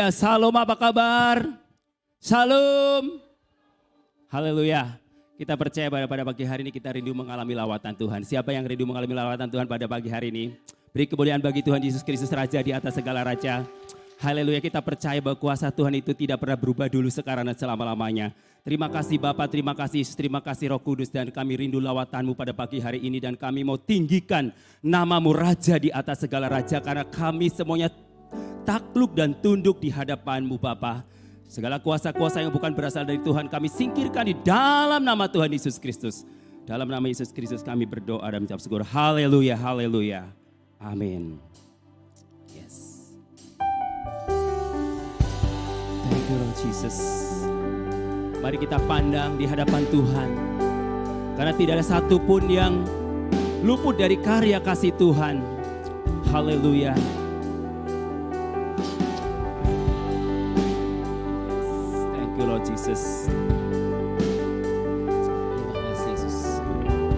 Haleluya. Salam, apa kabar? Salam. Haleluya. Kita percaya pada pagi hari ini kita rindu mengalami lawatan Tuhan. Siapa yang rindu mengalami lawatan Tuhan pada pagi hari ini? Beri kemuliaan bagi Tuhan Yesus Kristus Raja di atas segala raja. Haleluya, kita percaya bahwa kuasa Tuhan itu tidak pernah berubah dulu, sekarang dan selama-lamanya. Terima kasih Bapa, terima kasih Yesus, terima kasih Roh Kudus. Dan kami rindu lawatan-Mu pada pagi hari ini. Dan kami mau tinggikan nama-Mu Raja di atas segala raja. Karena kami semuanya takluk dan tunduk di hadapan-Mu Bapa. Segala kuasa-kuasa yang bukan berasal dari Tuhan kami singkirkan di dalam nama Tuhan Yesus Kristus. Dalam nama Yesus Kristus kami berdoa dan mengucap syukur. Haleluya, haleluya. Amin. Yes. Thank you Lord Jesus. Mari kita pandang di hadapan Tuhan. Karena tidak ada satupun yang luput dari karya kasih Tuhan. Haleluya. Lord Jesus. Terima kasih Yesus. Amin.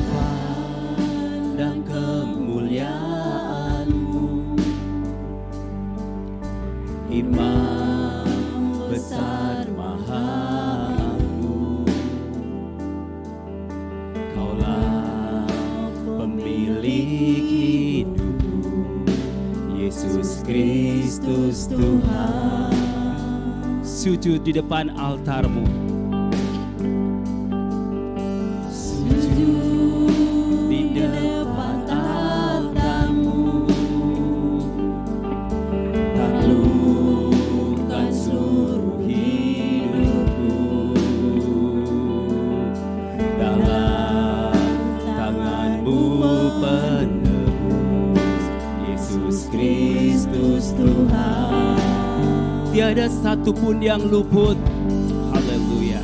Pandang kemuliaan-Mu, Imam besar maha-Mu, Kaulah pemilik Yesus Kristus Tuhan. Sujud di depan altar-Mu. Sujud di depan altar-Mu. Taklukkan seluruh hidupku dalam tangan-Mu penebus Yesus Kristus Tuhan. Tiada satupun yang luput. Haleluya.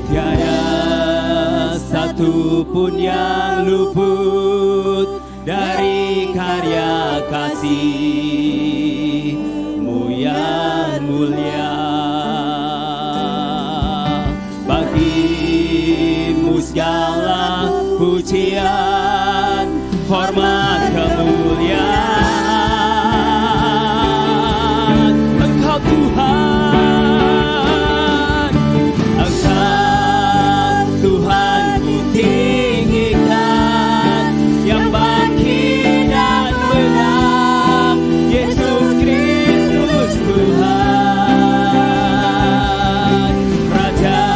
Tiada satupun yang luput dari karya kasih-Mu yang mulia. Bagi-Mu segala pujian, hormat, kemuliaan. Engkau Tuhan, Engkau Tuhan ku tinggikan, yang bangkit dan menang, Yesus Kristus Tuhan. Raja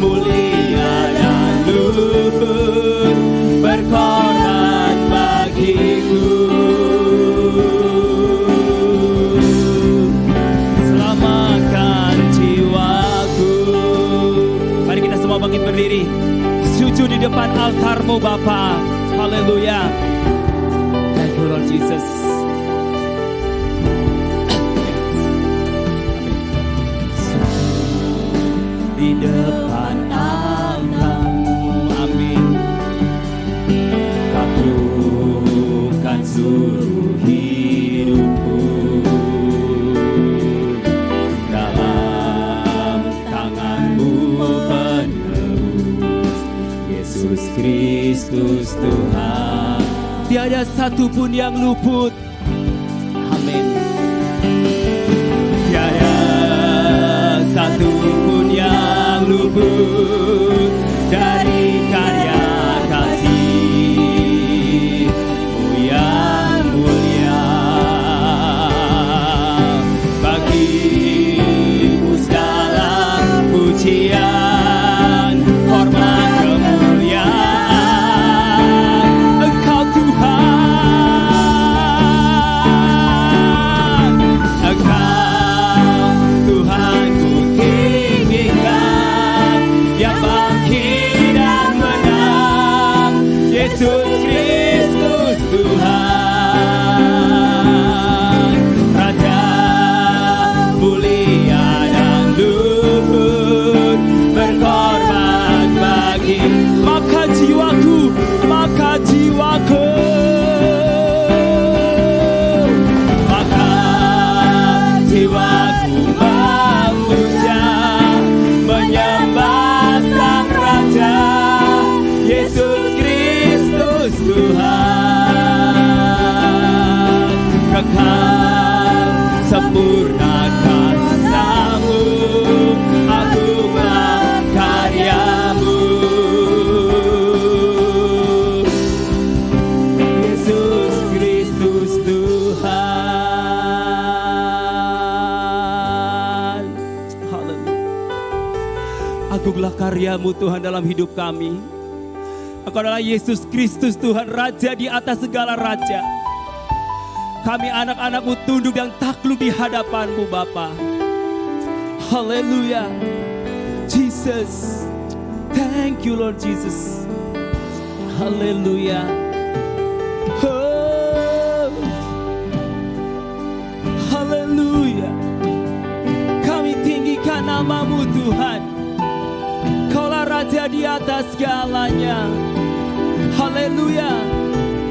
mulia dan luhur, berkorban bagiku. Selamatkan jiwaku. Mari kita semua bangkit berdiri, sujud di depan altar-Mu Bapa. Haleluya. Thank you Lord Jesus. Di depan altar-Mu, amin. Taklukkan seluruh hidupku dalam tangan-Mu penebus Yesus Kristus Tuhan. Tiada satupun yang luput. Amin. Tiada satupun yang luput dari karya kasih-Mu yang mulia. Bagi-Mu segala pujian, hormat, kemuliaan. Engkau Tuhan, Kristus Tuhan, kekal sempurna kasih-Mu, agunglah karya-Mu. Yesus Kristus Tuhan. Haleluya. Agunglah karya-Mu Tuhan dalam hidup kami. Engkau adalah Yesus Kristus Tuhan, Raja di atas segala raja. Kami anak-anak-Mu tunduk dan takluk di hadapan-Mu Bapa. Haleluya. Jesus. Thank you Lord Jesus. Haleluya. Oh. Haleluya. Kami tinggikan nama-Mu Tuhan. Kaulah Raja di atas segalanya. Haleluya.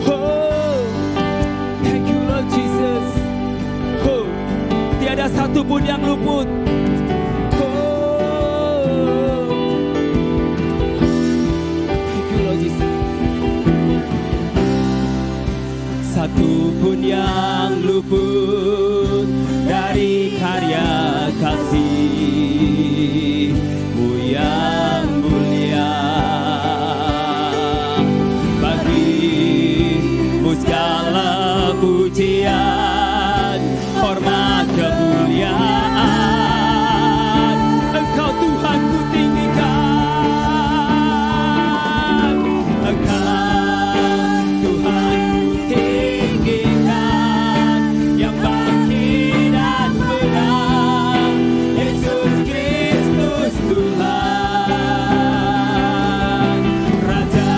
Oh, thank you Lord Jesus. Oh, tiada satupun yang luput. Oh, thank you Lord Jesus. Satupun yang luput dari karya kasih-Mu yang mulia. Segala pujian, hormat, kemuliaan, Engkau Tuhan ku tinggikan. Engkau Tuhan ku tinggikan, yang bangkit dan menang, Yesus Kristus Tuhan, Raja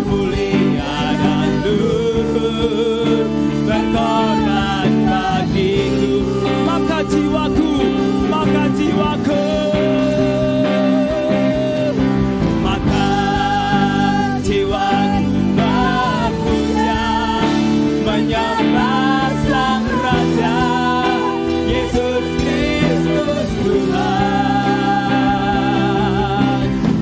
mulia dan luhur, berkorban bagiku. Maka jiwaku, maka jiwaku, maka jiwaku memuja, menyembah Sang Raja, Yesus Kristus Tuhan,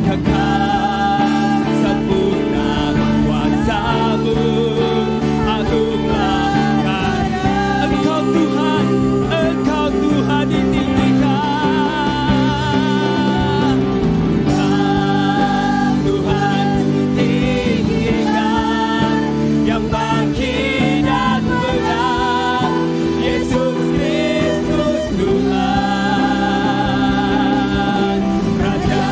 kekal sempurna kuasa-Mu, agunglah karya. Engkau Tuhan, Engkau Tuhan ditinggikan. Tuhan ditinggikan, yang bangkit dan menang, Yesus Kristus Tuhan, Raja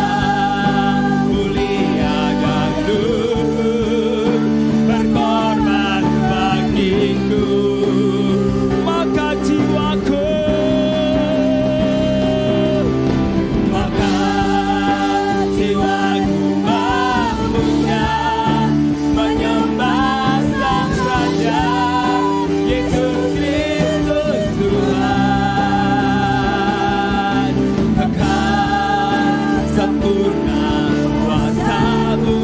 mulia dan luhur, berkorban bagiku. Maka jiwaku, maka jiwaku memuja, menyembah Sang Raja, Yesus Kristus Tuhan, kekal sempurna kuasa-Mu,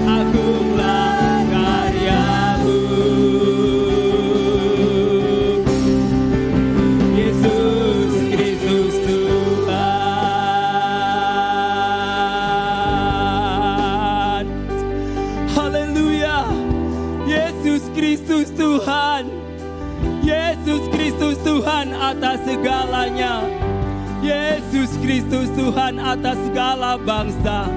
agunglah karya-Mu, Yesus Kristus Tuhan. Haleluya. Yesus Kristus Tuhan. Yesus Kristus Tuhan atas segalanya. Yesus Kristus Tuhan atas segala bangsa.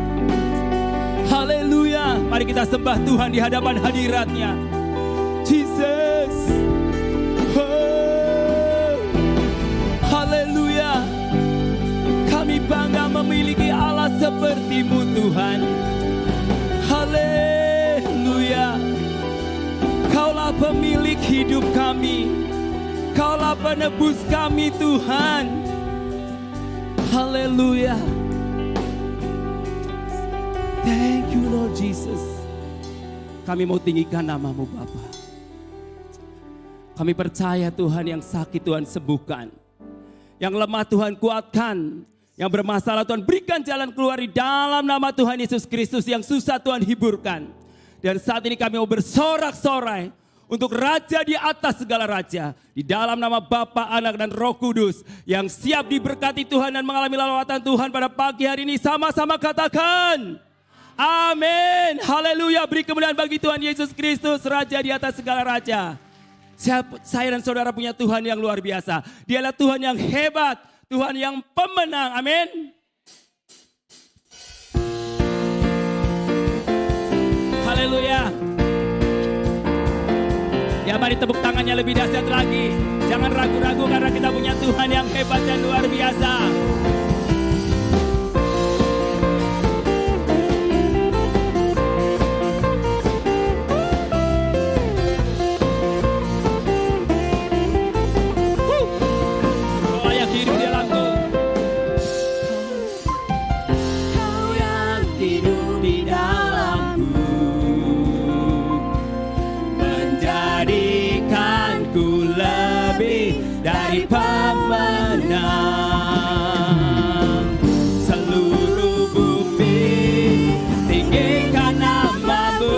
Haleluya. Mari kita sembah Tuhan di hadapan hadirat-Nya. Jesus. Oh. Haleluya. Kami bangga memiliki Allah seperti-Mu Tuhan. Haleluya. Kaulah pemilik hidup kami. Kaulah penebus kami Tuhan. Haleluya. Thank you Lord Jesus. Kami mau tinggikan nama-Mu Bapa. Kami percaya Tuhan, yang sakit Tuhan sembuhkan, yang lemah Tuhan kuatkan, yang bermasalah Tuhan berikan jalan keluar di dalam nama Tuhan Yesus Kristus, yang susah Tuhan hiburkan. Dan saat ini kami mau bersorak-sorai untuk Raja di atas segala raja, di dalam nama Bapa, Anak, dan Roh Kudus, yang siap diberkati Tuhan dan mengalami lawatan Tuhan pada pagi hari ini. Sama-sama katakan Amin. Haleluya. Beri kemuliaan bagi Tuhan Yesus Kristus, Raja di atas segala raja. Saya dan saudara punya Tuhan yang luar biasa. Dialah Tuhan yang hebat, Tuhan yang pemenang. Amin. Haleluya. Ya, mari tepuk tangannya lebih dahsyat lagi. Jangan ragu-ragu karena kita punya Tuhan yang hebat dan luar biasa. Dari pemenang, seluruh bumi tinggikan namamu,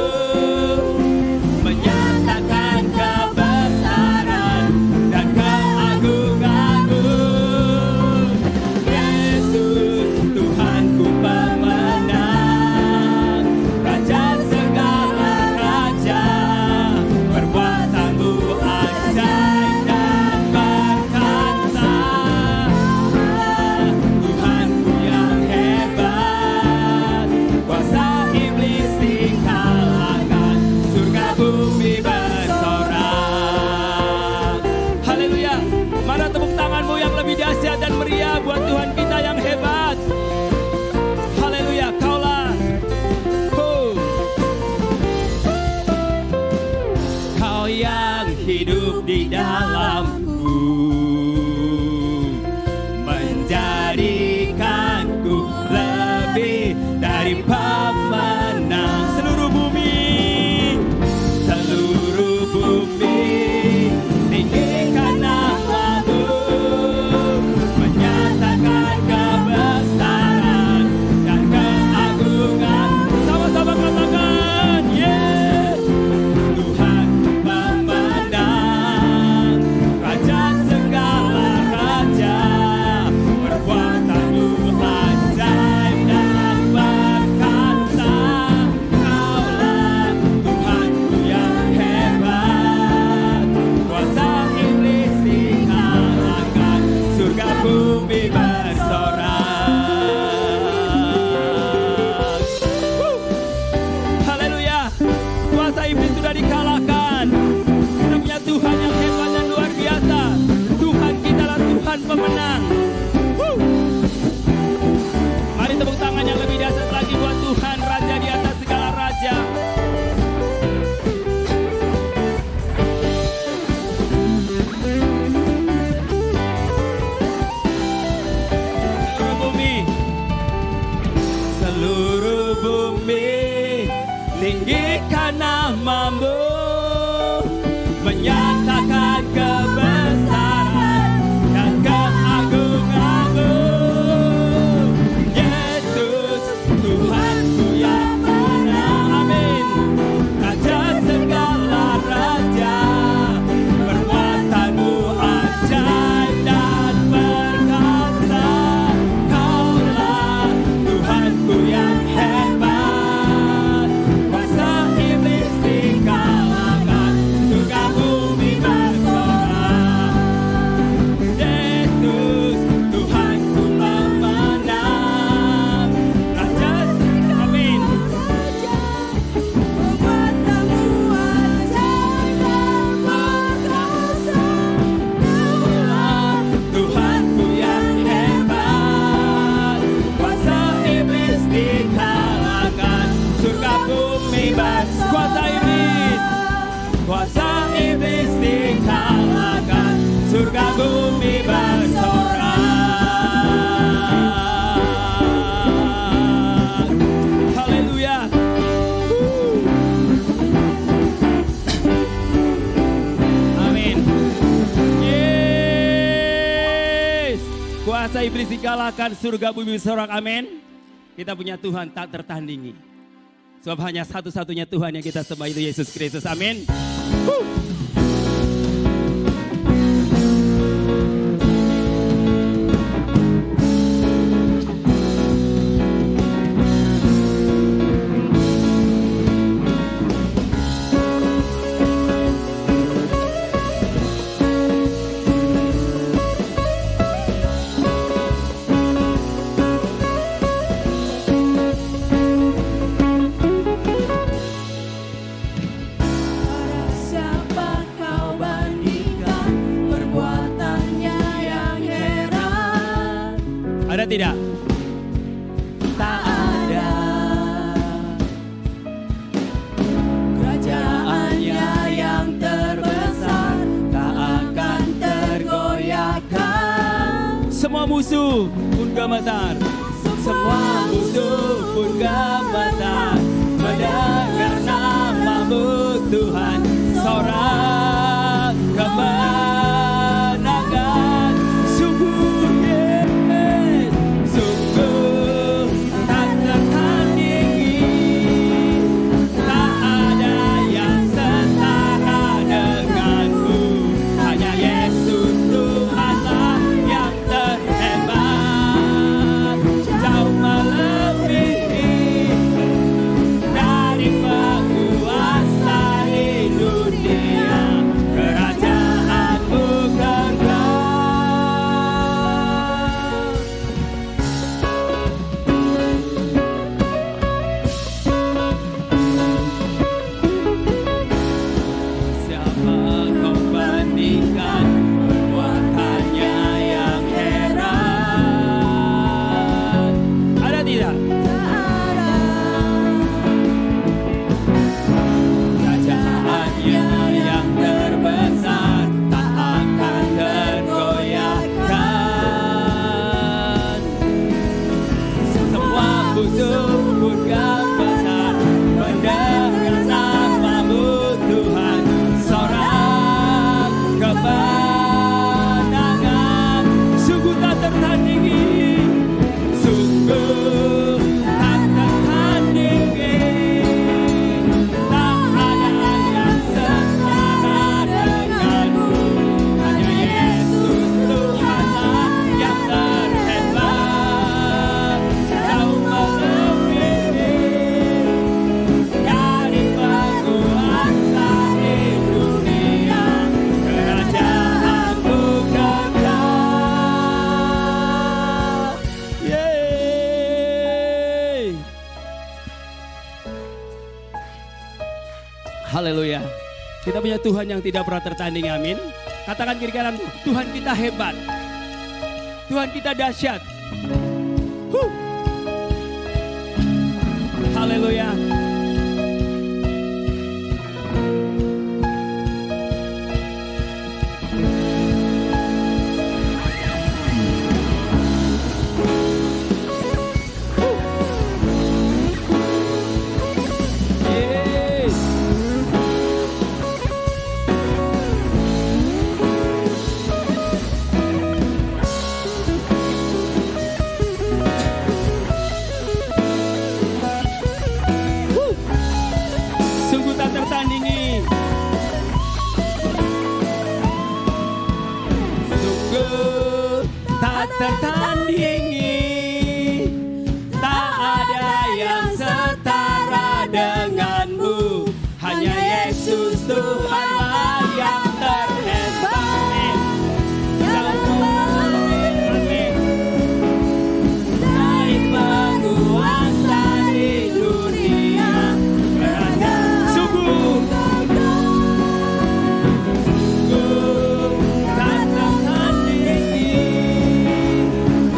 menyatakan kebesaran dan keagunganmu. Yesus Tuhanku pemenang, Raja segala raja, perbuatanmu ajaib. Dahsyat dan meriah buat Tuhan kita yang hebat. Haleluya, Kaulah Kau yang hidup di dalamku, menjadikanku lebih dari pemenang. Seluruh bumi tinggikan namamu, menyatakan kebesaran dan keagungan. Sama-sama katakan, yes. Tuhan pemenang, Raja segala raja, perbuatanmu ajaib dan perkasa. Kaulah Tuhanku yang hebat, kuasa iblis dikalahkan, surga bumi bersorak. Haleluya. Kuasa iblis sudah dikalahkan. Kita punya Tuhan yang hebat dan luar biasa. Tuhan kita lah Tuhan pemenang. Mari tepuk tangan yang lebih dahsyat lagi buat Tuhan, Raja di atas segala raja. Seluruh bumi tinggikan namamu, menyatakan kebesaran dan keagunganmu. Yesus Tuhanku yang menang. Amin. Raja segala raja, perbuatanmu ajaib dan perkasa. Kaulah Tuhanku yang hebat, kuasa iblis dikalahkan, surga bumi bersorak. Yesus Tuhanku pemenang, Raja. Amin. Perbuatanmu ajaib dan perkasa. Kaulah Tuhanku yang hebat, kuasa iblis dikalahkan, surga bumi kuasa iblis dikalahkan, surga bumi bersorak. Haleluya. Amin. Yes. Kuasa iblis dikalahkan, surga bumi bersorak. Amin. Kita punya Tuhan tak tertandingi. Sebab hanya satu-satunya Tuhan yang kita sembah, itu Yesus Kristus. Amin. Semua musuh pun gemetar. Semua musuh pun gemetar mendengar nama-Mu Tuhan. Seorang kemenangan. Sungguh yes, sungguh tak tertandingi. Tak ada yang setara denganmu. Hanya Yesus Tuhanlah yang terhebat. Jauh melebihi dari penguasa di dunia. Kerajaan-Mu kekal. Siapa kau bandingkan perbuatannya yang heran? Ada tidak? Kerajaannya yang terbesar tak akan tergoyahkan. Semua musuh pun gemetar mendengar nama-Mu Tuhan. Seorang kemenangan. Sungguh tak tertandingi. Sungguh tak tertandingi. Tak ada yang setara denganmu. Hanya Yesus Tuhanlah yang terhebat. Jauh melebihi dari penguasa di dunia. Kerajaan-Mu kekal. Yeay. Haleluya. Kita punya Tuhan yang tidak pernah tertanding, amin. Katakan kiri kanan, Tuhan kita hebat. Tuhan kita dahsyat. Haleluya. Yes. Sungguh tak tertandingi. Sungguh tak tertandingi. Tak ada yang setara denganmu. Hanya Yesus Tuhanlah yang terhebat. Jauh melebihi dari penguasa di dunia. Sungguh tak tertandingi.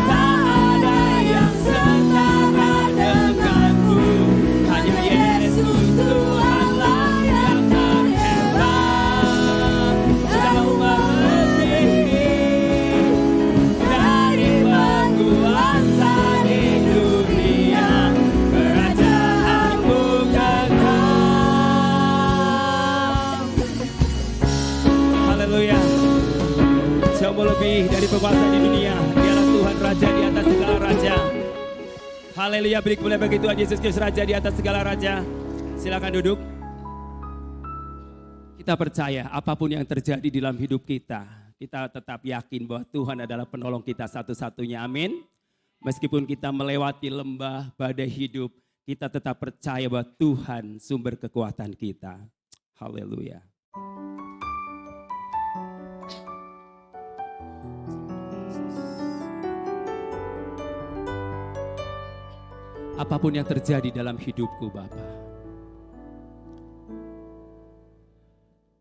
Tak ada yang setara denganmu. Hanya Yesus Tuhanlah yang terhebat. Jauh melebihi dari penguasa di dunia. Kerajaan-Mu kekal. Haleluya. Jauh lebih dari penguasa di dunia. Dialah Tuhan Raja di atas segala raja. Haleluya. Beri kemuliaan bagi Tuhan Yesus Kristus Raja di atas segala raja. Silakan duduk. Kita percaya apapun yang terjadi dalam hidup kita, kita tetap yakin bahwa Tuhan adalah penolong kita satu-satunya. Amin. Meskipun kita melewati lembah badai hidup, kita tetap percaya bahwa Tuhan sumber kekuatan kita. Haleluya. Apapun yang terjadi dalam hidupku, Bapa.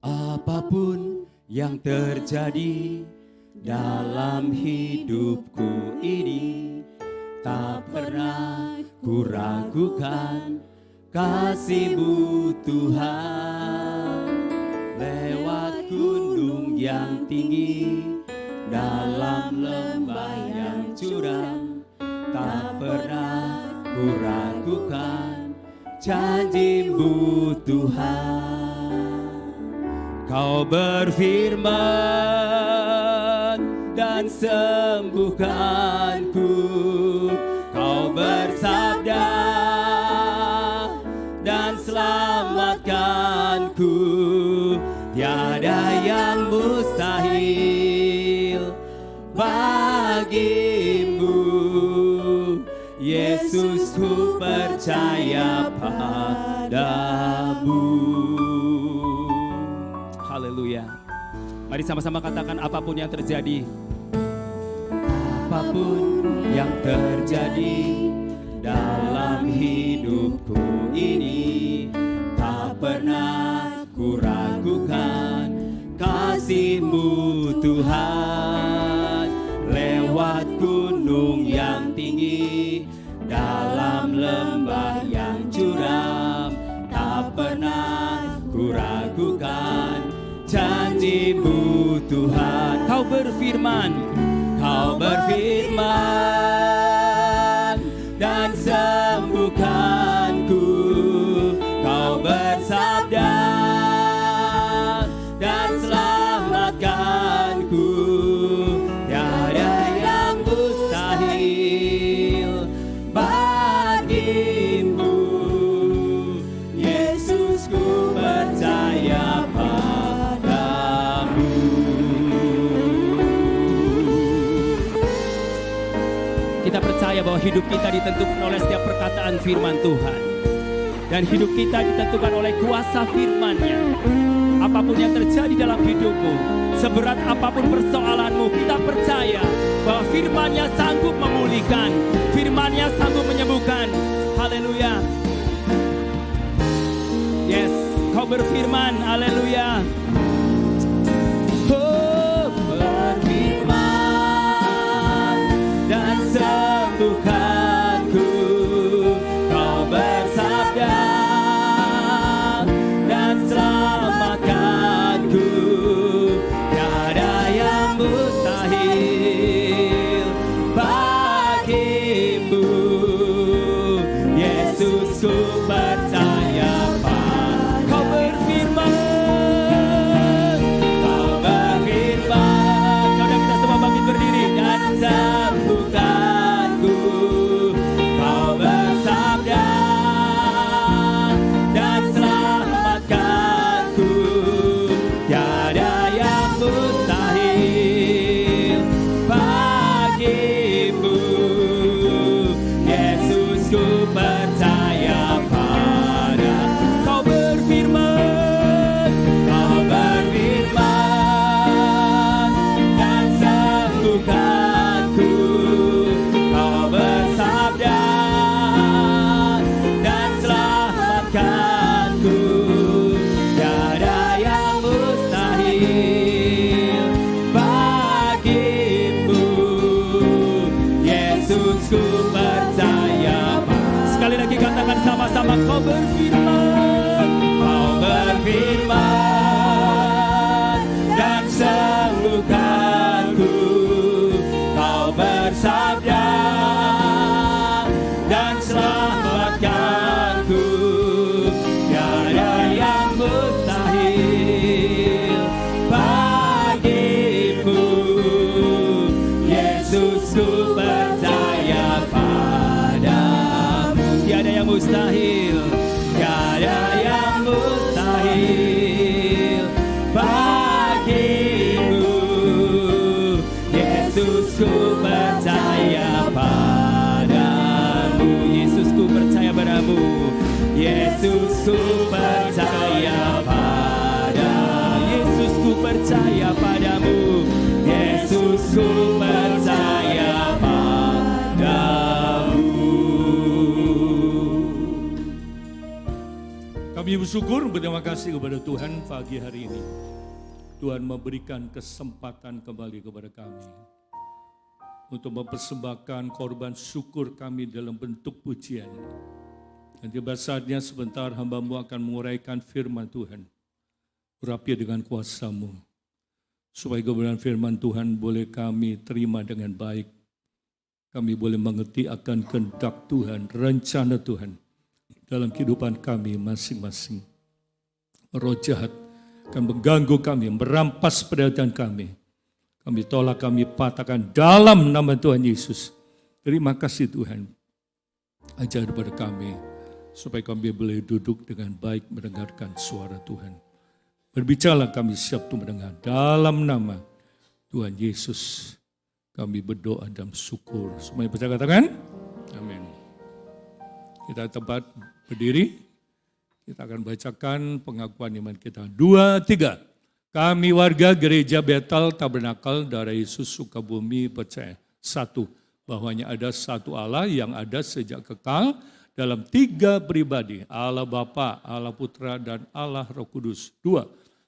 Apapun yang terjadi dalam hidupku ini, tak pernah ku ragukan kasih-Mu Tuhan. Lewat gunung yang tinggi, dalam lembah yang curang, tak pernah ku ragukan janji-Mu Tuhan. Kau berfirman dan sembuhkanku, Kau bersabda dan selamatkanku. Tiada yang mustahil bagimu, Yesus, ku percaya padamu. Haleluya. Mari sama-sama katakan, apapun yang terjadi, apapun yang terjadi dalam hidupku ini, tak pernah ku ragukan kasih-Mu Tuhan. Lewat gunung yang tinggi, dalam lembah yang curam, tak pernah ku ragukan janji-Mu Tuhan. Kau berfirman dan sembuhkanku, Kau bersabda dan selamatkanku. Tiada yang mustahil bagimu, Yesus, ku percaya padamu. Kita percaya bahwa hidup kita ditentukan oleh setiap perkataan firman Tuhan. Dan hidup kita ditentukan oleh kuasa firman-Nya. Apapun yang terjadi dalam hidupmu, seberat apapun persoalanmu, kita percaya bahwa firman-Nya sanggup memulihkan, firman-Nya sanggup menyembuhkan. Haleluya. Yes, Kau berfirman, haleluya. Oh, berfirman dan sembuhkanku, Kau bersabda dan selamatkanku. Tiada yang mustahil bagimu, Yesus, ku percaya padamu. Kau berfirman, saudara kita semua bangkit berdiri. Dan sembuhkanku, Kau bersabda dan selamatkanku. Tiada yang mustahil bagimu, Yesus, ku percaya pada. Kau berfirman dan sembuhkanku, Kau bersabda dan selamatkanku. Tiada yang mustahil bagimu, Yesus, ku percaya. Sekali lagi katakan sama-sama, Kau berfirman dan sembuhkanku, Kau bersabda dan selamatkanku. Tiada yang mustahil bagimu, Yesus, ku percaya padamu. Tiada yang mustahil, tiada yang mustahil bagimu, Yesus, ku percaya padamu. Yesus, ku percaya padamu. Yesus, ku percaya padamu. Yesus, ku percaya padamu. Yesus, ku percaya padamu. Kami bersyukur, berterima kasih kepada Tuhan pagi hari ini. Tuhan memberikan kesempatan kembali kepada kami untuk mempersembahkan korban syukur kami dalam bentuk pujian. Dan tiba saatnya sebentar hamba-Mu akan menguraikan firman Tuhan. Urapi dengan kuasa-Mu, supaya kebenaran firman Tuhan boleh kami terima dengan baik kami boleh mengerti akan kehendak Tuhan, rencana Tuhan dalam kehidupan kami masing-masing. Roh jahat akan mengganggu kami, merampas perhatian kami. Kami tolak, kami patahkan dalam nama Tuhan Yesus. Terima kasih Tuhan. Ajar kepada kami supaya kami boleh duduk dengan baik mendengarkan suara Tuhan. Berbicara kami siap untuk mendengar dalam nama Tuhan Yesus. Kami berdoa dan syukur. Semuanya percaya katakan? Amin. Kita tempat berdiri. Kita akan bacakan pengakuan iman kita. 2, 3. Kami warga Gereja Bethel Tabernakel Darah Yesus Sukabumi percaya. 1. Bahwanya ada satu Allah yang ada sejak kekal dalam 3 pribadi. Allah Bapa, Allah Putra, dan Allah Roh Kudus. 2.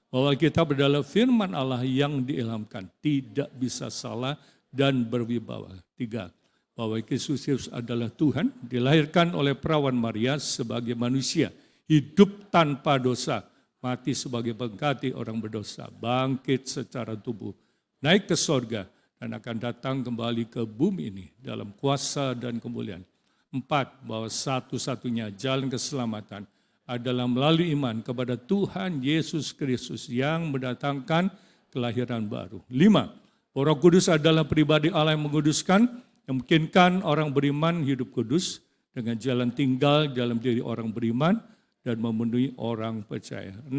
Bahwa kita berdalam firman Allah yang diilhamkan. Tidak bisa salah dan berwibawa. 3. Bahwa Yesus adalah Tuhan, dilahirkan oleh perawan Maria sebagai manusia, hidup tanpa dosa, mati sebagai pengganti orang berdosa, bangkit secara tubuh, naik ke sorga, dan akan datang kembali ke bumi ini dalam kuasa dan kemuliaan. 4. Bahwa satu-satunya jalan keselamatan adalah melalui iman kepada Tuhan Yesus Kristus yang mendatangkan kelahiran baru. 5. Roh Kudus adalah pribadi Allah yang menguduskan, yang memungkinkan orang beriman hidup kudus dengan jalan tinggal dalam diri orang beriman dan memenuhi orang percaya. 6.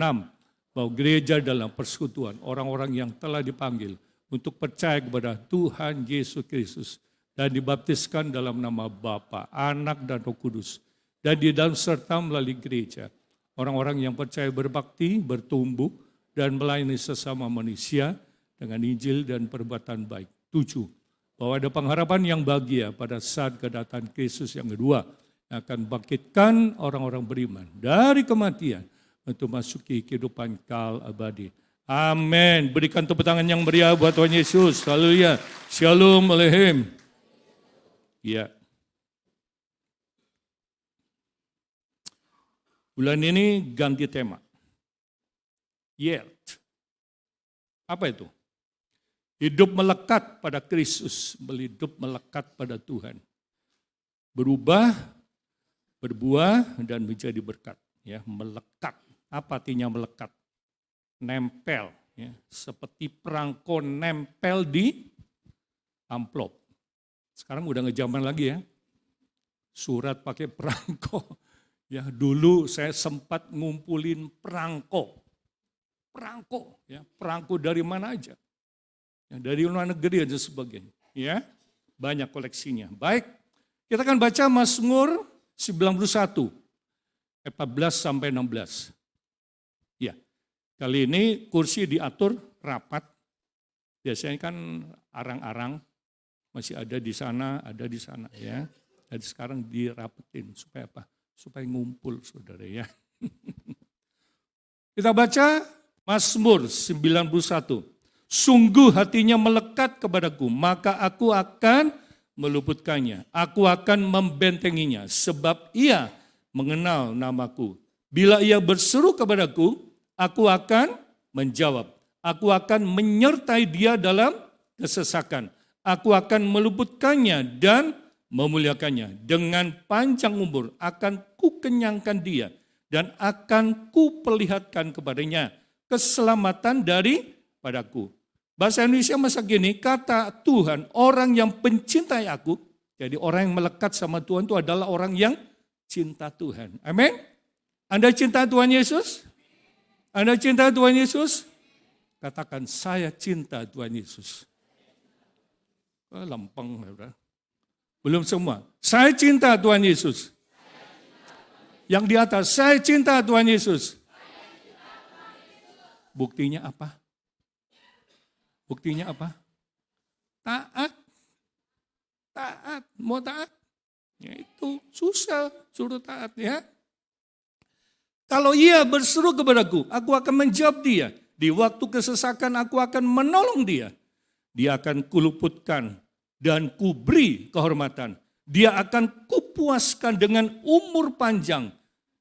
Bahwa gereja dalam persekutuan orang-orang yang telah dipanggil untuk percaya kepada Tuhan Yesus Kristus dan dibaptiskan dalam nama Bapa, Anak, dan Roh Kudus. Dan di dalam serta melalui gereja, orang-orang yang percaya berbakti, bertumbuh, dan melayani sesama manusia dengan Injil dan perbuatan baik. 7. Bahwa ada pengharapan yang bahagia pada saat kedatangan Kristus yang kedua, yang akan bangkitkan orang-orang beriman dari kematian untuk masuki kehidupan kekal abadi. Amin. Berikan tepuk tangan yang meriah buat Tuhan Yesus. Haleluya. Shalom Aleichem. Ya. Bulan ini ganti tema. Yet. Apa itu? Hidup melekat pada Kristus, hidup melekat pada Tuhan. Berubah, berbuah, dan menjadi berkat. Ya, melekat. Apa artinya melekat? Nempel. Ya, seperti perangko nempel di amplop. Sekarang udah nggak zaman lagi ya. Surat pakai perangko. Ya, dulu saya sempat ngumpulin perangko. Perangko, ya, perangko dari mana aja. Ya, dari luar negeri dan sebagainya. Ya, banyak koleksinya. Baik, kita akan baca Mazmur 91, 14 sampai 16. Ya, kali ini kursi diatur rapat. Biasanya kan arang-arang masih ada di sana, ada di sana. Ya, jadi sekarang dirapetin supaya apa? Supaya ngumpul, saudara ya. Kita baca Mazmur 91. Sungguh hatinya melekat kepadaku, maka aku akan meluputkannya. Aku akan membentenginya, sebab ia mengenal namaku. Bila ia berseru kepadaku, aku akan menjawab. Aku akan menyertai dia dalam kesesakan. Aku akan meluputkannya dan memuliakannya. Dengan panjang umur akan kukenyangkan dia dan akan kuperlihatkan kepadanya keselamatan padaku. Bahasa Indonesia masa gini, kata Tuhan, orang yang mencintai aku, jadi orang yang melekat sama Tuhan itu adalah orang yang cinta Tuhan. Amin. Anda cinta Tuhan Yesus? Anda cinta Tuhan Yesus? Katakan, saya cinta Tuhan Yesus. Lempeng, belum semua. Saya cinta Tuhan Yesus. Yang di atas, saya cinta Tuhan Yesus. Buktinya apa? Buktinya apa? Taat. Taat. Mau taat? Ya itu susah suruh taat ya. Kalau ia berseru kepadaku, aku akan menjawab dia. Di waktu kesesakan aku akan menolong dia. Dia akan kuluputkan dan kuberi kehormatan. Dia akan kupuaskan dengan umur panjang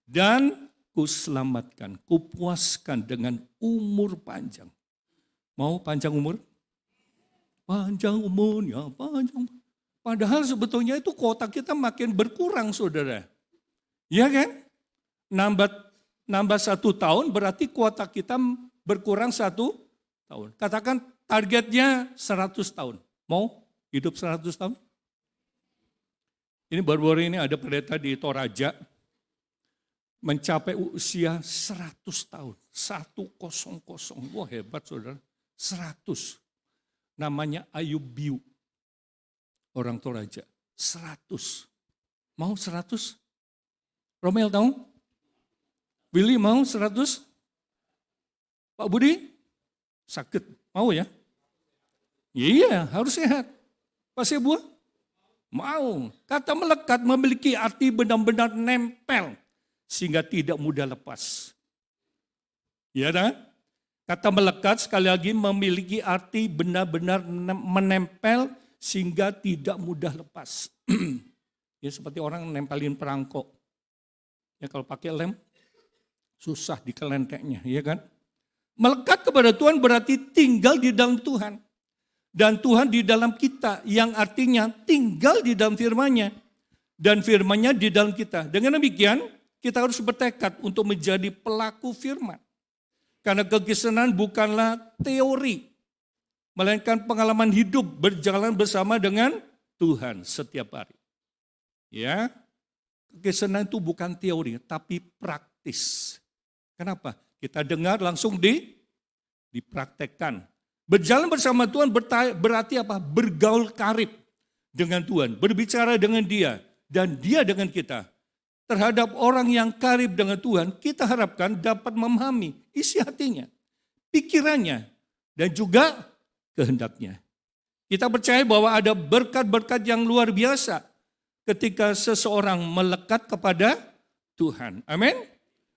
dan kuselamatkan, kupuaskan dengan umur panjang. Mau panjang umur? Panjang umurnya, Padahal sebetulnya itu kuota kita makin berkurang, saudara. Iya kan? Nambah 1 tahun berarti kuota kita berkurang 1 tahun. Katakan targetnya 100 tahun. Mau hidup 100 tahun? Ini baru-baru ini ada pendeta di Toraja mencapai usia 100 tahun. 100. Wah hebat saudara. 100. Namanya Ayub Biu. Orang Toraja. 100. Mau 100? Romel tahu? Willy mau 100? Pak Budi? Sakit. Mau ya? Iya harus sehat. Pak Sebuah? Mau. Kata melekat memiliki arti benar-benar nempel. Sehingga tidak mudah lepas. Ya kan? Kata melekat sekali lagi memiliki arti benar-benar menempel sehingga tidak mudah lepas. Ya seperti orang nempelin perangkok. Ya kalau pakai lem susah dikelenteknya, ya kan? Melekat kepada Tuhan berarti tinggal di dalam Tuhan. Dan Tuhan di dalam kita yang artinya tinggal di dalam firman-Nya. Dan firman-Nya di dalam kita. Dengan demikian kita harus bertekad untuk menjadi pelaku firman. Karena kekristenan bukanlah teori. Melainkan pengalaman hidup berjalan bersama dengan Tuhan setiap hari. Ya, kekristenan itu bukan teori tapi praktis. Kenapa? Kita dengar langsung dipraktekkan. Berjalan bersama Tuhan berarti apa? Bergaul karib dengan Tuhan, berbicara dengan Dia dan Dia dengan kita. Terhadap orang yang karib dengan Tuhan, kita harapkan dapat memahami isi hatinya, pikirannya, dan juga kehendaknya. Kita percaya bahwa ada berkat-berkat yang luar biasa ketika seseorang melekat kepada Tuhan. Amin.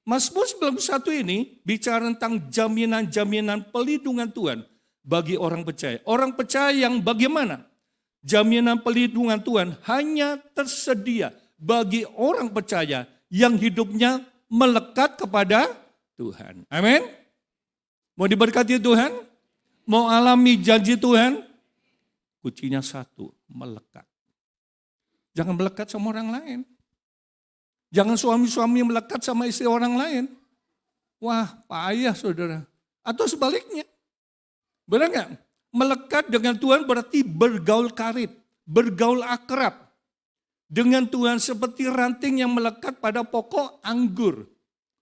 Mazmur 91 ini bicara tentang jaminan-jaminan pelindungan Tuhan bagi orang percaya. Orang percaya yang bagaimana? Jaminan pelindungan Tuhan hanya tersedia bagi orang percaya yang hidupnya melekat kepada Tuhan. Amin. Mau diberkati Tuhan? Mau alami janji Tuhan? Kuncinya satu, melekat. Jangan melekat sama orang lain. Jangan suami-suami melekat sama istri orang lain. Wah, payah saudara. Atau sebaliknya. Benar nggak? Melekat dengan Tuhan berarti bergaul karib, bergaul akrab dengan Tuhan seperti ranting yang melekat pada pokok anggur.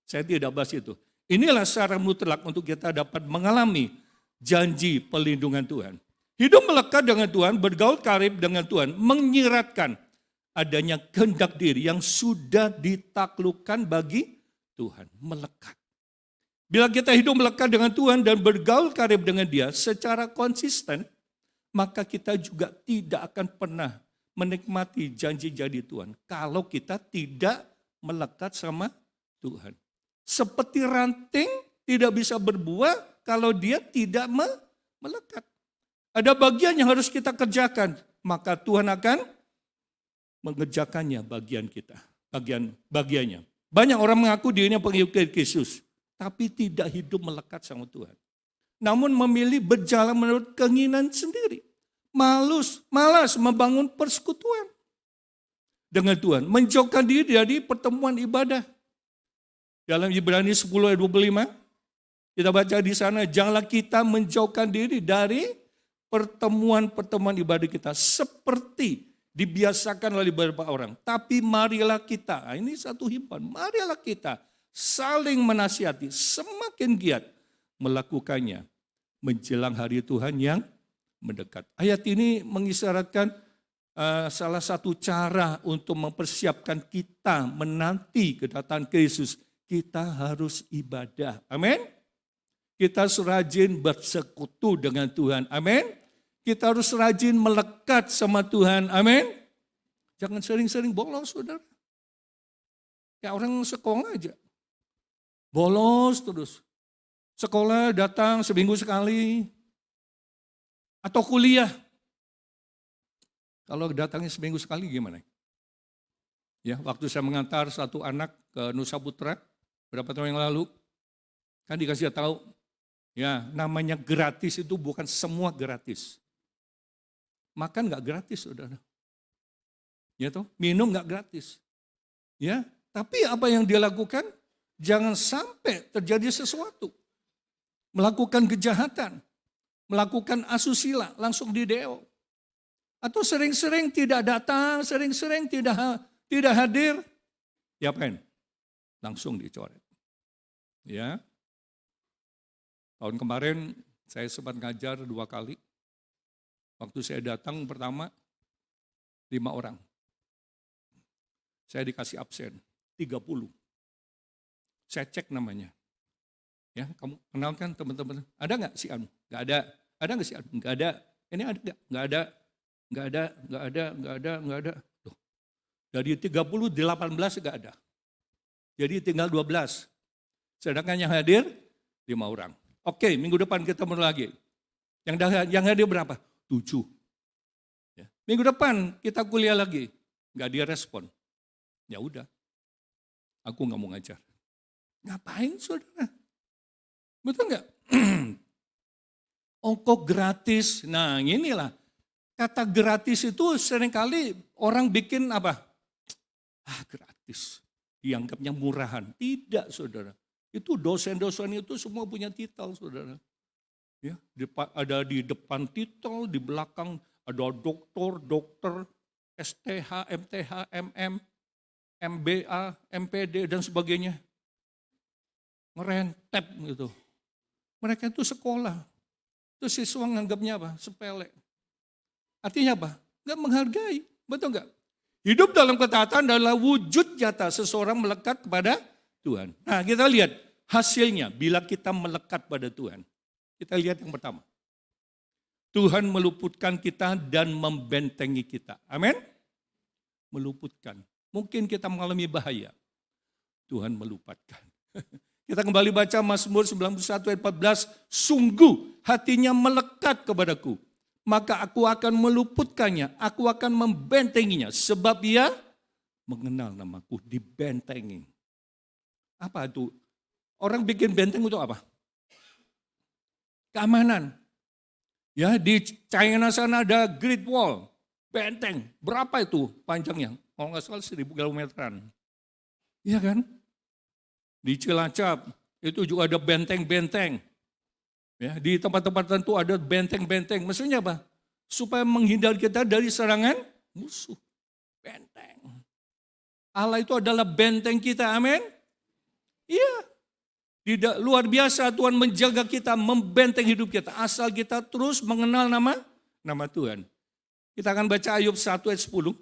Saya tidak bahas itu. Inilah secara mutlak untuk kita dapat mengalami janji pelindungan Tuhan. Hidup melekat dengan Tuhan, bergaul karib dengan Tuhan, menyiratkan adanya kehendak diri yang sudah ditaklukkan bagi Tuhan, melekat. Bila kita hidup melekat dengan Tuhan dan bergaul karib dengan Dia secara konsisten, maka kita juga tidak akan pernah menikmati janji-janji Tuhan kalau kita tidak melekat sama Tuhan. Seperti ranting tidak bisa berbuah kalau dia tidak melekat. Ada bagian yang harus kita kerjakan, maka Tuhan akan mengerjakannya bagian kita, bagiannya. Banyak orang mengaku dirinya pengikut Yesus, tapi tidak hidup melekat sama Tuhan. Namun memilih berjalan menurut keinginan sendiri. Malas membangun persekutuan dengan Tuhan. Menjauhkan diri dari pertemuan ibadah. Dalam Ibrani 10 ayat 25, kita baca di sana, janganlah kita menjauhkan diri dari pertemuan-pertemuan ibadah kita seperti dibiasakan oleh beberapa orang. Tapi marilah kita, ini satu himbauan, marilah kita saling menasihati, semakin giat melakukannya menjelang hari Tuhan yang mendekat. Ayat ini mengisyaratkan salah satu cara untuk mempersiapkan kita menanti kedatangan Yesus. Kita harus ibadah. Amin. Kita harus rajin bersekutu dengan Tuhan. Amin. Kita harus rajin melekat sama Tuhan. Amin. Jangan sering-sering bolos, saudara. Ya orang sekolah aja. Bolos terus. Sekolah datang seminggu sekali. Atau kuliah. Kalau datangnya seminggu sekali gimana? Ya, waktu saya mengantar satu anak ke Nusa Putra berapa tahun yang lalu, kan dikasih tahu, ya namanya gratis itu bukan semua gratis. Makan nggak gratis, saudara. Ya toh, minum nggak gratis. Ya, tapi apa yang dia lakukan? Jangan sampai terjadi sesuatu. Melakukan kejahatan, melakukan asusila, langsung dideo. Atau sering-sering tidak datang, sering-sering tidak hadir. Diapain? Langsung dicoret. Ya. Tahun kemarin saya sempat ngajar 2 kali. Waktu saya datang pertama 5 orang. Saya dikasih absen 30. Saya cek namanya. Ya, kamu kenal kan teman-teman? Ada nggak si Anu? Nggak ada. Ada nggak si Anu? Nggak ada. Ini ada nggak? Nggak ada. Nggak ada. Nggak ada. Nggak ada. Nggak ada. Tuh. Dari 30, 18 nggak ada. Jadi tinggal 12. Sedangkan yang hadir 5 orang. Oke, minggu depan kita mulai lagi. Yang hadir berapa? 7. Ya. Minggu depan kita kuliah lagi. Nggak dia respon. Ya udah. Aku nggak mau ngajar. Ngapain saudara? Betul nggak? Ongkos gratis. Nah inilah. Kata gratis itu seringkali orang bikin apa? Gratis. Dianggapnya murahan. Tidak saudara. Itu dosen-dosen itu semua punya titel saudara. Ya, ada di depan titel, di belakang ada dokter, STH, MTH, MM, MBA, MPD dan sebagainya. Ngerentep gitu. Mereka itu sekolah. Itu siswa nganggapnya apa? Sepele. Artinya apa? Enggak menghargai. Betul enggak? Hidup dalam ketaatan adalah wujud nyata seseorang melekat kepada Tuhan. Nah kita lihat hasilnya bila kita melekat pada Tuhan. Kita lihat yang pertama. Tuhan meluputkan kita dan membentengi kita. Amin? Meluputkan. Mungkin kita mengalami bahaya. Tuhan meluputkan. Kita kembali baca Mazmur 91 ayat 14. Sungguh hatinya melekat kepadaku. Maka aku akan meluputkannya. Aku akan membentenginya. Sebab ia mengenal namaku, dibentengi. Apa itu? Orang bikin benteng untuk apa? Keamanan. Ya, di China sana ada Great Wall, benteng. Berapa itu panjangnya? Kalau nggak salah 1000 kilometeran. Iya kan? Di Cilacap itu juga ada benteng-benteng. Ya, di tempat-tempat tertentu ada benteng-benteng. Maksudnya apa? Supaya menghindar kita dari serangan musuh. Benteng. Allah itu adalah benteng kita, amin? Iya. Tidak luar biasa Tuhan menjaga kita, membenteng hidup kita. Asal kita terus mengenal nama Tuhan. Kita akan baca Ayub 1 ayat 10.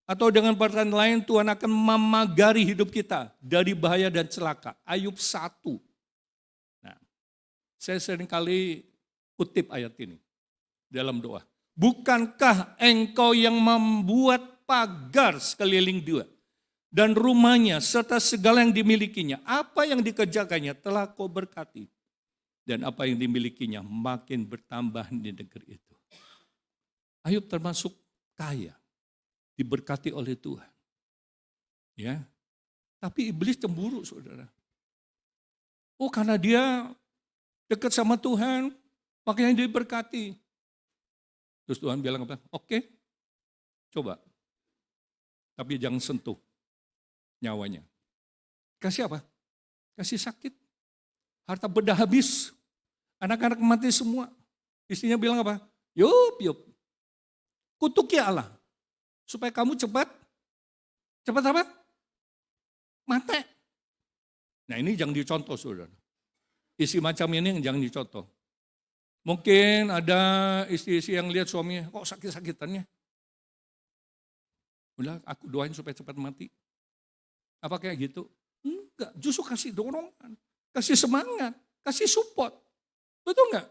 Atau dengan perkataan lain Tuhan akan memagari hidup kita dari bahaya dan celaka. Ayub 1. Nah, saya seringkali kutip ayat ini dalam doa. Bukankah engkau yang membuat pagar sekeliling dia dan rumahnya serta segala yang dimilikinya, apa yang dikerjakannya telah kau berkati. Dan apa yang dimilikinya makin bertambah di negeri itu. Ayub termasuk kaya, diberkati oleh Tuhan. Ya, tapi iblis cemburu saudara. Oh karena dia dekat sama Tuhan, makanya dia diberkati. Terus Tuhan bilang apa? Oke, coba. Tapi jangan sentuh nyawanya. Kasih apa? Kasih sakit. Harta benda habis. Anak-anak mati semua. Istrinya bilang apa? Yup. Kutuki Allah. Supaya kamu cepat apa? Mati. Nah ini jangan dicontoh saudara. Isi macam ini yang jangan dicontoh. Mungkin ada istri-istri yang lihat suaminya, kok sakit-sakitannya. Udah aku doain supaya cepat mati. Apa kayak gitu? Enggak, justru kasih dorongan, kasih semangat, kasih support. Betul enggak?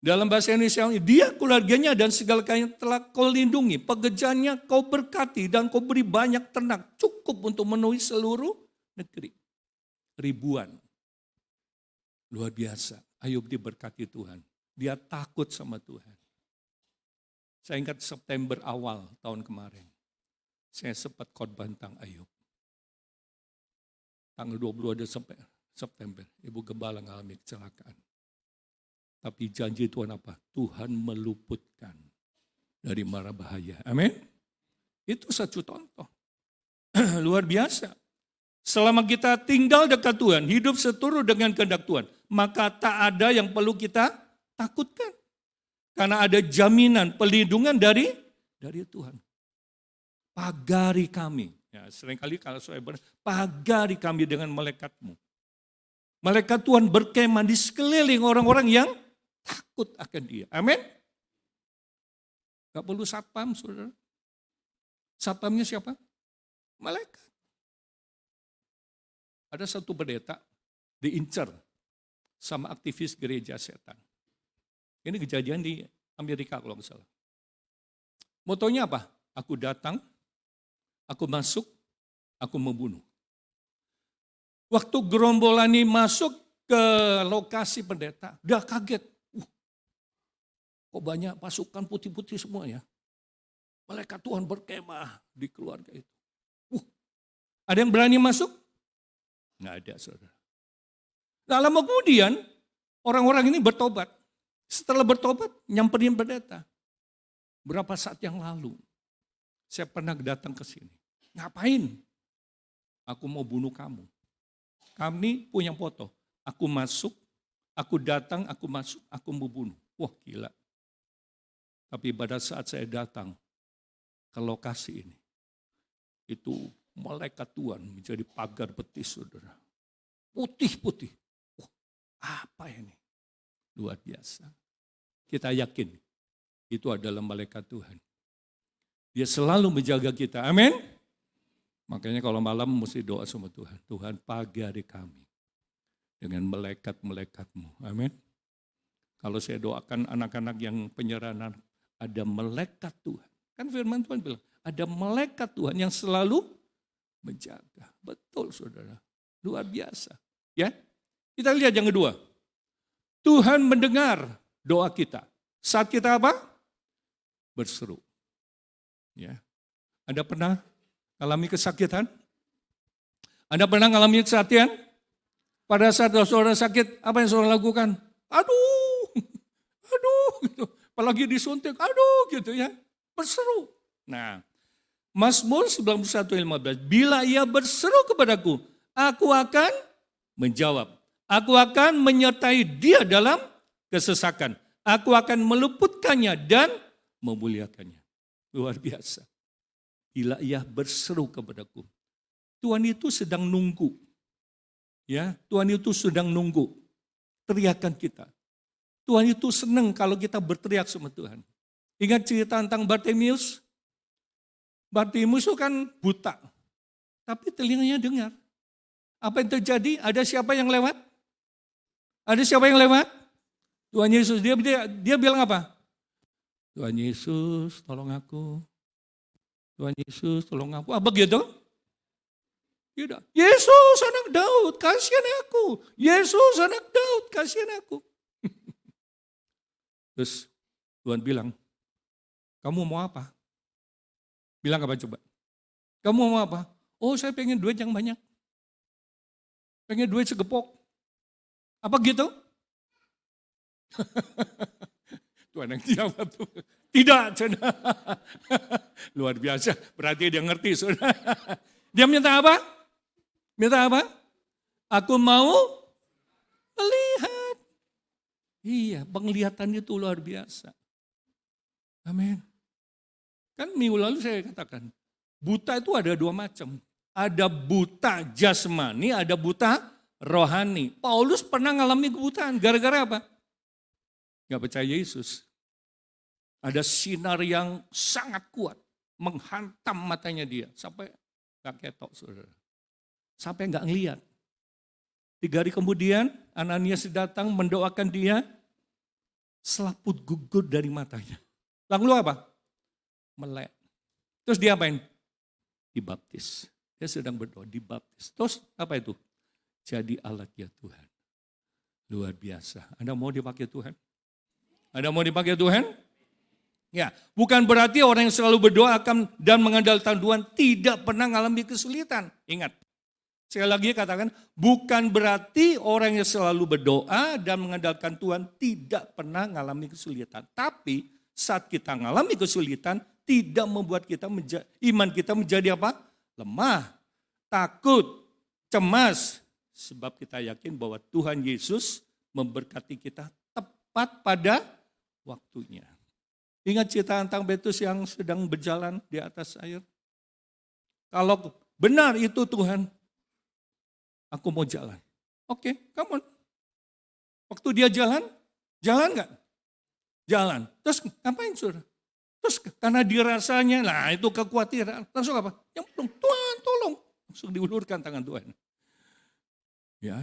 Dalam bahasa Indonesia, dia keluarganya dan segala kaya telah kau lindungi, pekerjaannya kau berkati dan kau beri banyak ternak, cukup untuk memenuhi seluruh negeri. Ribuan. Luar biasa, Ayub diberkati Tuhan. Dia takut sama Tuhan. Saya ingat September awal tahun kemarin. Saya sempat khotbah tentang Ayub. Tanggal 22 September, Ibu Gembala mengalami kecelakaan. Tapi janji Tuhan apa? Tuhan meluputkan dari mara bahaya. Amin. Itu satu contoh. Luar biasa. Selama kita tinggal dekat Tuhan, hidup seturut dengan kehendak Tuhan, maka tak ada yang perlu kita takutkan. Karena ada jaminan pelindungan dari Tuhan. Pagari kami. Ya, seringkali kalau saya pagari kami dengan malaikat-Mu. Malaikat Tuhan berkemah di sekeliling orang-orang yang takut akan Dia. Amin. Gak perlu satpam, saudara. Satpamnya siapa? Malaikat. Ada satu pendeta diincar sama aktivis gereja setan. Ini kejadian di Amerika kalau nggak salah. Motonya apa? Aku datang, aku masuk, aku membunuh. Waktu gerombolan ini masuk ke lokasi pendeta, udah kaget. Kok banyak pasukan putih-putih semua ya? Malaikat Tuhan berkemah di keluarga itu. Ada yang berani masuk? Nggak ada, saudara. Nah, lama kemudian orang-orang ini bertobat. Setelah bertobat, nyamperin pendeta. Berapa saat yang lalu, saya pernah datang ke sini. Ngapain? Aku mau bunuh kamu. Kami punya foto. Aku masuk, aku datang, aku masuk, aku mau bunuh. Wah, gila. Tapi pada saat saya datang ke lokasi ini, itu malaikat Tuhan menjadi pagar betis, saudara. Putih-putih. Wah, apa ini? Luar biasa. Kita yakin itu adalah malaikat Tuhan. Dia selalu menjaga kita. Amin. Makanya kalau malam mesti doa sama Tuhan. Tuhan pagari kami dengan malaikat-malaikatmu. Amin. Kalau saya doakan anak-anak yang penyerahan, ada malaikat Tuhan. Kan firman Tuhan bilang, ada malaikat Tuhan yang selalu menjaga. Betul, saudara. Luar biasa. Ya, kita lihat yang kedua. Tuhan mendengar doa kita. Saat kita apa? Berseru. Ya. Anda pernah alami kesakitan? Anda pernah alami kesakitan? Pada saat saudara sakit, apa yang saudara lakukan? Aduh, gitu. Apalagi disuntik, aduh gitu ya. Berseru. Nah, Mazmur 91:15, bila ia berseru kepadaku, aku akan menjawab. Aku akan menyertai dia dalam kesesakan. Aku akan meluputkannya dan memuliakannya. Luar biasa. Bila ia berseru kepadaku. Tuhan itu sedang nunggu. Ya, Tuhan itu sedang nunggu teriakan kita. Tuhan itu senang kalau kita berteriak sama Tuhan. Ingat cerita tentang Bartimeus? Bartimeus itu kan buta, tapi telinganya dengar. Apa yang terjadi? Ada siapa yang lewat? Ada siapa yang lewat? Tuhan Yesus. Dia bilang apa? Tuhan Yesus, tolong aku. Tuhan Yesus, tolong aku. Apa gitu? Tidak. Yesus anak Daud, kasihan aku. Yesus anak Daud, kasihan aku. Terus Tuhan bilang, kamu mau apa? Bilang apa coba? Kamu mau apa? Oh, saya pengen duit yang banyak. Pengen duit segepok. Apa gitu? Tuhan yang jawab tuh. Tidak, saudara. Luar biasa. Berarti dia ngerti, saudara. Dia minta apa? Minta apa? Aku mau melihat. Iya, penglihatan itu luar biasa. Amin. Kan minggu lalu saya katakan, buta itu ada dua macam. Ada buta jasmani, ada buta rohani. Paulus pernah ngalami kebutaan. Gara-gara apa? Gak percaya Yesus. Ada sinar yang sangat kuat. Menghantam matanya dia. Sampai gak ketok, saudara. Sampai gak ngeliat. 3 hari kemudian Ananias datang mendoakan dia. Selaput gugur dari matanya. Lalu apa? Melek. Terus dia apain? Dibaptis. Dia sedang berdoa, dibaptis. Terus apa itu? Jadi alat ya Tuhan. Luar biasa. Anda mau dipakai Tuhan? Anda mau dipakai Tuhan? Ya, bukan berarti orang yang selalu berdoa akan dan mengandalkan Tuhan tidak pernah mengalami kesulitan. Ingat, sekali lagi katakan, bukan berarti orang yang selalu berdoa dan mengandalkan Tuhan tidak pernah mengalami kesulitan. Tapi saat kita mengalami kesulitan, tidak membuat iman kita menjadi apa? Lemah, takut, cemas. Sebab kita yakin bahwa Tuhan Yesus memberkati kita tepat pada waktunya. Ingat cerita tentang Petrus yang sedang berjalan di atas air? Kalau benar itu Tuhan, aku mau jalan. Oke, come on. Waktu dia jalan nggak? Jalan. Terus ngapain saudara? Terus karena dirasanya, nah itu kekhawatiran. Langsung apa? Yang belum, Tuhan tolong. Langsung diulurkan tangan Tuhan. Ya,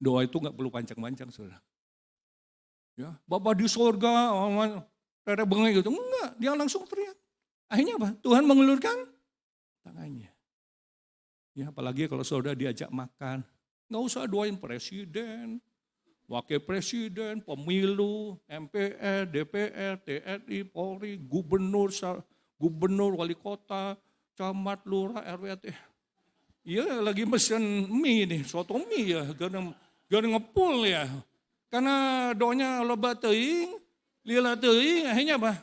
doa itu nggak perlu panjang-panjang saudara. Ya, Bapak di sorga, rere bengek gitu. Enggak, dia langsung teriak. Akhirnya apa? Tuhan mengulurkan tangannya. Ya, apalagi kalau saudara diajak makan. Nggak usah doain presiden, wakil presiden, pemilu, MPR, DPR, TNI, Polri, gubernur, wali kota, camat, lurah, RWT. Iya lagi mesen mie nih, soto mie ya, gak ngepul ya. Karena doanya loba teuing, lila teuing, akhirnya apa?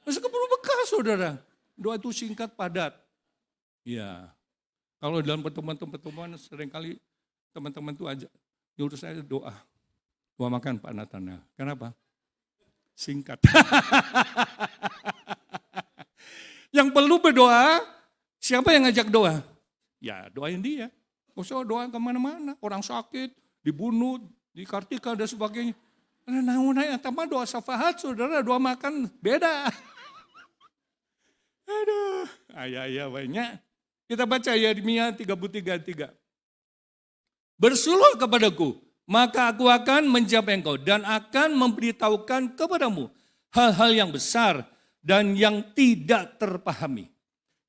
Masih keburu bekas saudara. Doa itu singkat, padat. Ya, kalau dalam pertemuan-pertemuan seringkali teman-teman itu aja nyuruh saya doa makan Pak Nathanael. Kenapa? Singkat. Yang perlu berdoa, siapa yang ngajak doa? Ya doain dia. Gak usah doa kemana-mana. Orang sakit, dibunuh, dikartika dan sebagainya. Nah, tambah doa syafaat saudara, doa makan beda. Aduh, ayah banyak. Kita baca Yeremia 33:3. Berserulah kepadaku, maka aku akan menjawab engkau dan akan memberitahukan kepadamu hal-hal yang besar dan yang tidak terpahami.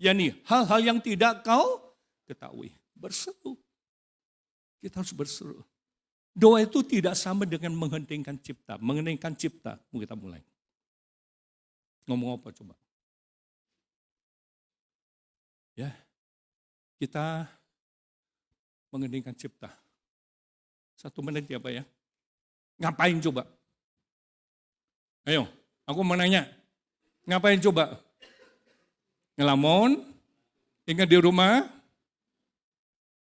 yakni hal-hal yang tidak kau ketahui. Berseru. Kita harus berseru. Doa itu tidak sama dengan mengheningkan cipta. Mengheningkan cipta, kita mulai. Ngomong apa coba? Ya, kita mengheningkan cipta. 1 menit ya Pak ya. Ngapain coba? Ayo, aku mau nanya. Ngapain coba? Ngelamun? Ingat di rumah?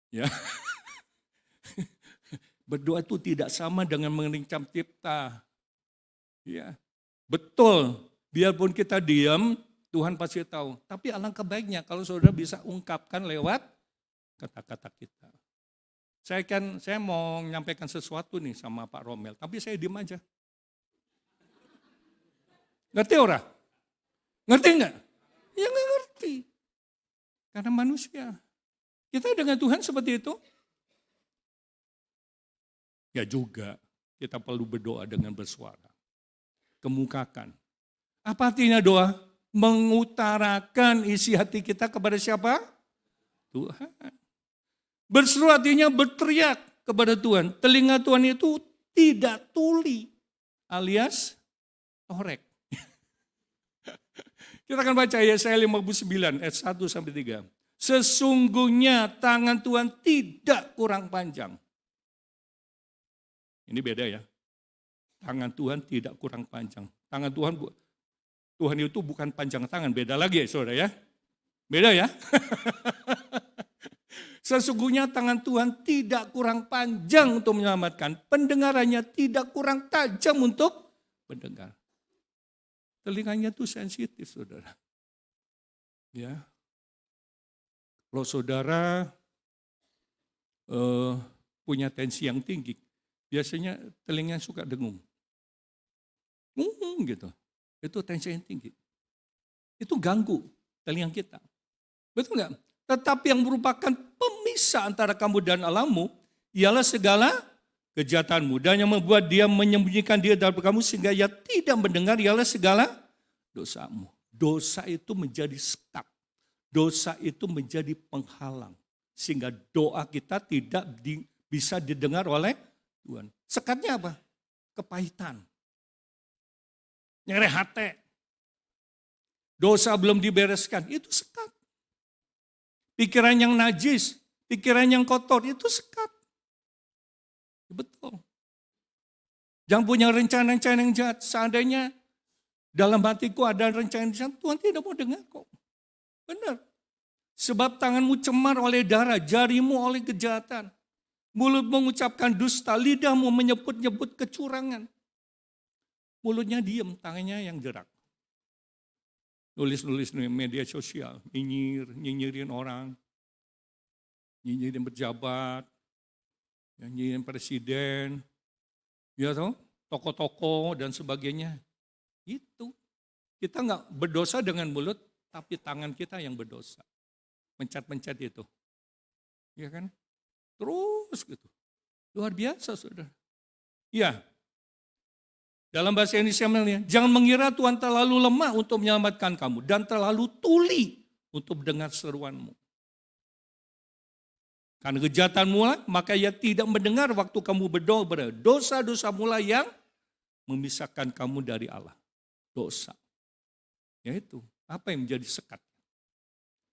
Ya. Berdoa itu tidak sama dengan mengencam cipta. Ya. Betul, biarpun kita diam, Tuhan pasti tahu. Tapi alangkah baiknya kalau saudara bisa ungkapkan lewat kata-kata kita. Saya mau menyampaikan sesuatu nih sama Pak Romel, tapi saya diam aja. Ngerti ora? Ngerti enggak? Ya enggak ngerti. Karena manusia. Kita dengan Tuhan seperti itu? Ya juga, kita perlu berdoa dengan bersuara. Kemukakan. Apa artinya doa? Mengutarakan isi hati kita kepada siapa? Tuhan. Berseru artinya berteriak kepada Tuhan. Telinga Tuhan itu tidak tuli alias torek. Kita akan baca Yesaya 59 ayat 1-3. Sesungguhnya tangan Tuhan tidak kurang panjang. Ini beda ya. Tangan Tuhan tidak kurang panjang. Tangan Tuhan itu bukan panjang tangan, beda lagi ya saudara ya. Beda ya. Sesungguhnya tangan Tuhan tidak kurang panjang untuk menyelamatkan. Pendengarannya tidak kurang tajam untuk mendengar. Telinganya itu sensitif saudara. Ya. Kalau saudara punya tensi yang tinggi, biasanya telinganya suka dengung. Gitu. Itu tensi yang tinggi. Itu ganggu telinga kita. Betul nggak? Tetapi yang merupakan pemisah antara kamu dan Allahmu ialah segala kejahatanmu. Dan yang membuat dia menyembunyikan dia dari kamu sehingga ia tidak mendengar ialah segala dosamu. Dosa itu menjadi sekat. Dosa itu menjadi penghalang. Sehingga doa kita tidak bisa didengar oleh Tuhan. Sekatnya apa? Kepahitan. Nyereh hati. Dosa belum dibereskan, itu sekat. Pikiran yang najis, pikiran yang kotor, itu sekat. Betul. Jangan punya rencana-rencana yang jahat. Seandainya Dalam hatiku ada rencana, Tuhan tidak mau dengar kok. Benar. Sebab tanganmu cemar oleh darah, jarimu oleh kejahatan. Mulut mengucapkan dusta, lidahmu menyebut-nyebut kecurangan. Mulutnya diam, tangannya yang gerak. Nulis-nulis di media sosial, nyinyirin orang, nyinyirin pejabat, nyinyirin presiden, ya toh, tokoh-tokoh dan sebagainya. Itu. Kita nggak berdosa dengan mulut, tapi tangan kita yang berdosa. Mencet-mencet itu. Ya kan? Terus gitu. Luar biasa, saudara. Ya. Dalam bahasa Indonesia, jangan mengira Tuhan terlalu lemah untuk menyelamatkan kamu dan terlalu tuli untuk mendengar seruanmu. Karena kejahatan mula, maka ia tidak mendengar waktu kamu berdoa. Dosa-dosa mula yang memisahkan kamu dari Allah. Dosa. Yaitu, apa yang menjadi sekat?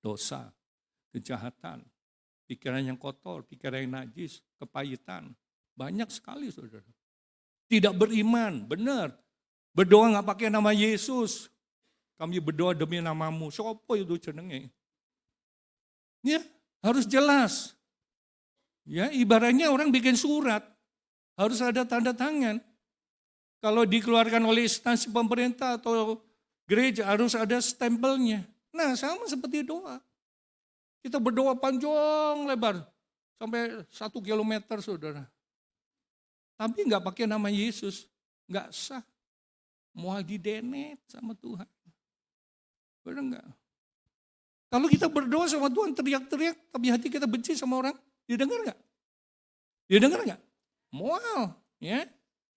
Dosa, kejahatan, pikiran yang kotor, pikiran yang najis, kepahitan. Banyak sekali, saudara. Tidak beriman, benar. Berdoa nggak pakai nama Yesus. Kami berdoa demi namamu. Sopo itu jenenge. Ya, harus jelas. Ya, ibaratnya orang bikin surat. Harus ada tanda tangan. Kalau dikeluarkan oleh instansi pemerintah atau gereja harus ada stempelnya. Nah, sama seperti doa. Kita berdoa panjang lebar. Sampai 1 kilometer, saudara. Tapi nggak pakai nama Yesus, nggak sah. Mau didenet sama Tuhan. Benar nggak? Kalau kita berdoa sama Tuhan teriak-teriak, tapi hati kita benci sama orang, didengar nggak? Didengar nggak? Mual, ya.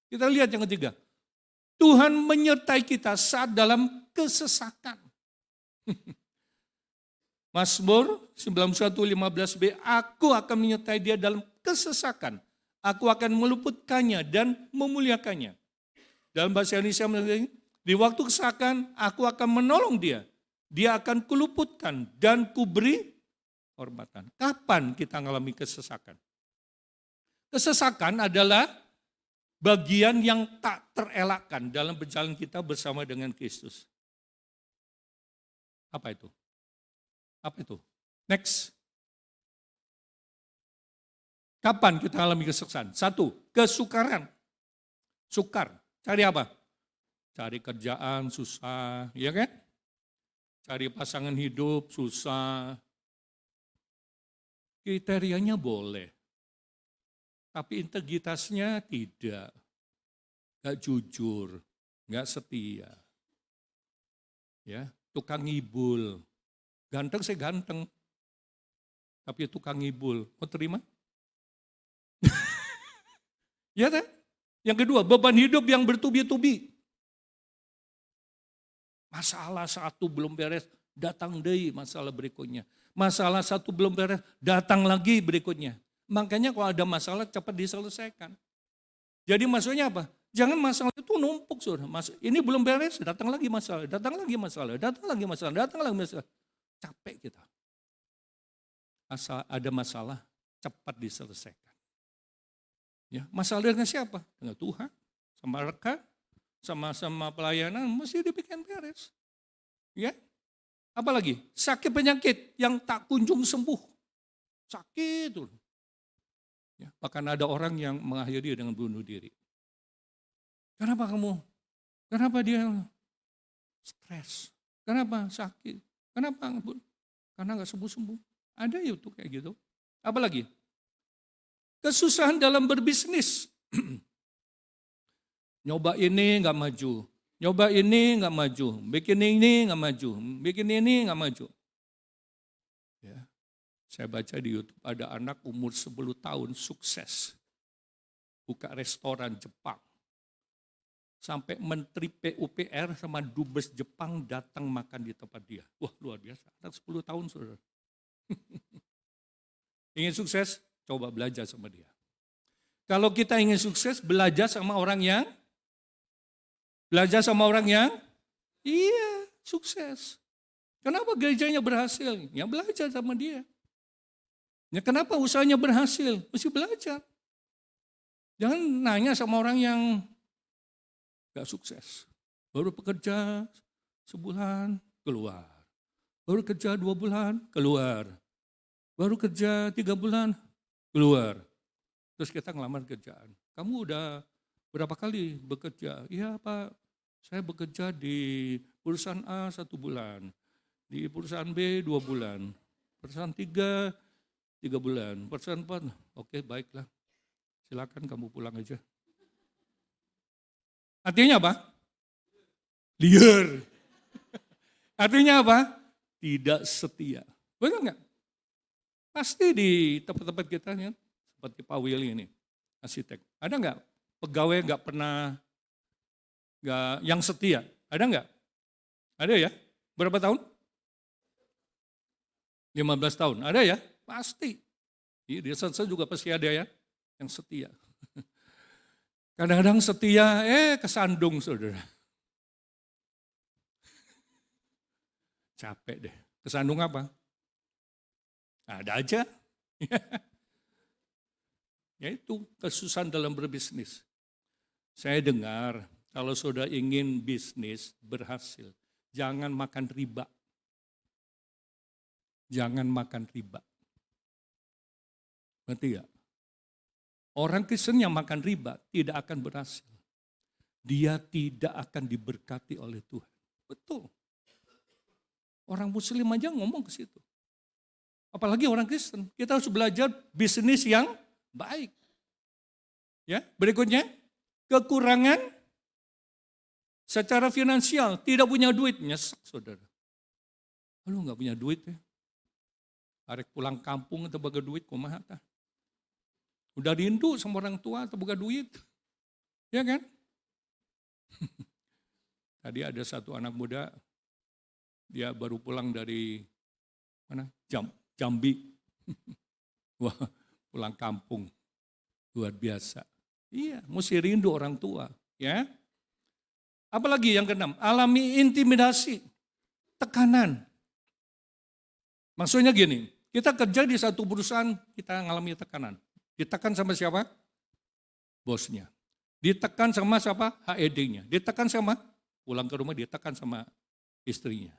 Kita lihat yang ketiga. Tuhan menyertai kita saat dalam kesesakan. Mazmur 91:15b, aku akan menyertai dia dalam kesesakan. Aku akan meluputkannya dan memuliakannya. Dalam bahasa Indonesia, di waktu kesesakan, aku akan menolong dia. Dia akan kuluputkan dan kuberi hormatan. Kapan kita mengalami kesesakan? Kesesakan adalah bagian yang tak terelakkan dalam perjalanan kita bersama dengan Kristus. Apa itu? Apa itu? Next. Kapan kita alami kesesakan? 1, kesukaran. Sukar. Cari apa? Cari kerjaan susah, ya kan? Cari pasangan hidup susah. Kriterianya boleh. Tapi integritasnya tidak. Gak jujur, gak setia. Ya, tukang ngibul. Ganteng saya ganteng. Tapi tukang ngibul. Mau terima? Ya kan? Yang kedua, beban hidup yang bertubi-tubi. Masalah satu belum beres, datang deui masalah berikutnya. Masalah satu belum beres, datang lagi berikutnya. Makanya kalau ada masalah cepat diselesaikan. Jadi maksudnya apa? Jangan masalah itu numpuk, saudara. Ini belum beres, datang lagi masalah, datang lagi masalah, datang lagi masalah, datang lagi masalah. Capek kita. Asal ada masalah, cepat diselesaikan. Ya, masalah dengan siapa? Dengan Tuhan, sama rekan, sama-sama pelayanan, mesti dibikin beres. Ya, apalagi sakit penyakit yang tak kunjung sembuh. Sakit. Ya, bahkan ada orang yang mengakhiri dengan bunuh diri. Kenapa kamu? Kenapa dia stres? Kenapa sakit? Kenapa? Karena nggak sembuh-sembuh. Ada ya tuh kayak gitu. Apalagi? Kesusahan dalam berbisnis. Nyoba ini nggak maju. Nyoba ini nggak maju. Bikin ini nggak maju. Bikin ini nggak maju. Ya. Saya baca di YouTube ada anak umur 10 tahun sukses. Buka restoran Jepang. Sampai Menteri PUPR sama Dubes Jepang datang makan di tempat dia. Wah, luar biasa. Anak 10 tahun, saudara. Ingin sukses? Coba belajar sama dia. Kalau kita ingin sukses, belajar sama orang yang iya, sukses. Kenapa gerejanya berhasil? Ya belajar sama dia. Ya kenapa usahanya berhasil? Mesti belajar. Jangan nanya sama orang yang gak sukses. Baru bekerja sebulan, keluar. Baru kerja 2 bulan, keluar. Baru kerja 3 bulan, keluar. Terus kita ngelamar kerjaan. Kamu udah berapa kali bekerja? Iya Pak, saya bekerja di perusahaan A 1 bulan. Di perusahaan B 2 bulan. Perusahaan 3 bulan. Perusahaan 4, oke baiklah. Silakan kamu pulang aja. Artinya apa? Liar. Artinya apa? Tidak setia. Betul nggak? Pasti di tempat-tempat kita ya, seperti Pak Willy ini, arsitek. Ada nggak pegawai nggak pernah yang setia? Ada nggak? Ada ya? Berapa tahun? 15 tahun. Ada ya? Pasti. Di desa saya juga pasti ada ya yang setia. Kadang-kadang setia, kesandung saudara. Capek deh. Kesandung apa? Ada aja. Yaitu kesusahan dalam berbisnis. Saya dengar kalau saudara ingin bisnis berhasil, jangan makan riba. Jangan makan riba. Ngerti ya? Orang Kristen yang makan riba tidak akan berhasil. Dia tidak akan diberkati oleh Tuhan. Betul. Orang Muslim aja ngomong ke situ. Apalagi orang Kristen. Kita harus belajar bisnis yang baik. Ya, berikutnya, kekurangan secara finansial, tidak punya duit, nyesek saudara. Lu nggak punya duit ya? Arek pulang kampung atau baga duit, kumaha tah? Udah rindu sama orang tua atau baga duit, ya kan? Tadi ada satu anak muda, dia baru pulang dari mana? Jambi. Wah, pulang kampung. Luar biasa. Iya, mesti rindu orang tua, ya. Apalagi yang keenam, alami intimidasi, tekanan. Maksudnya gini, kita kerja di satu perusahaan, kita ngalami tekanan. Ditekan sama siapa? Bosnya. Ditekan sama siapa? HED-nya. Ditekan sama, pulang ke rumah ditekan sama istrinya.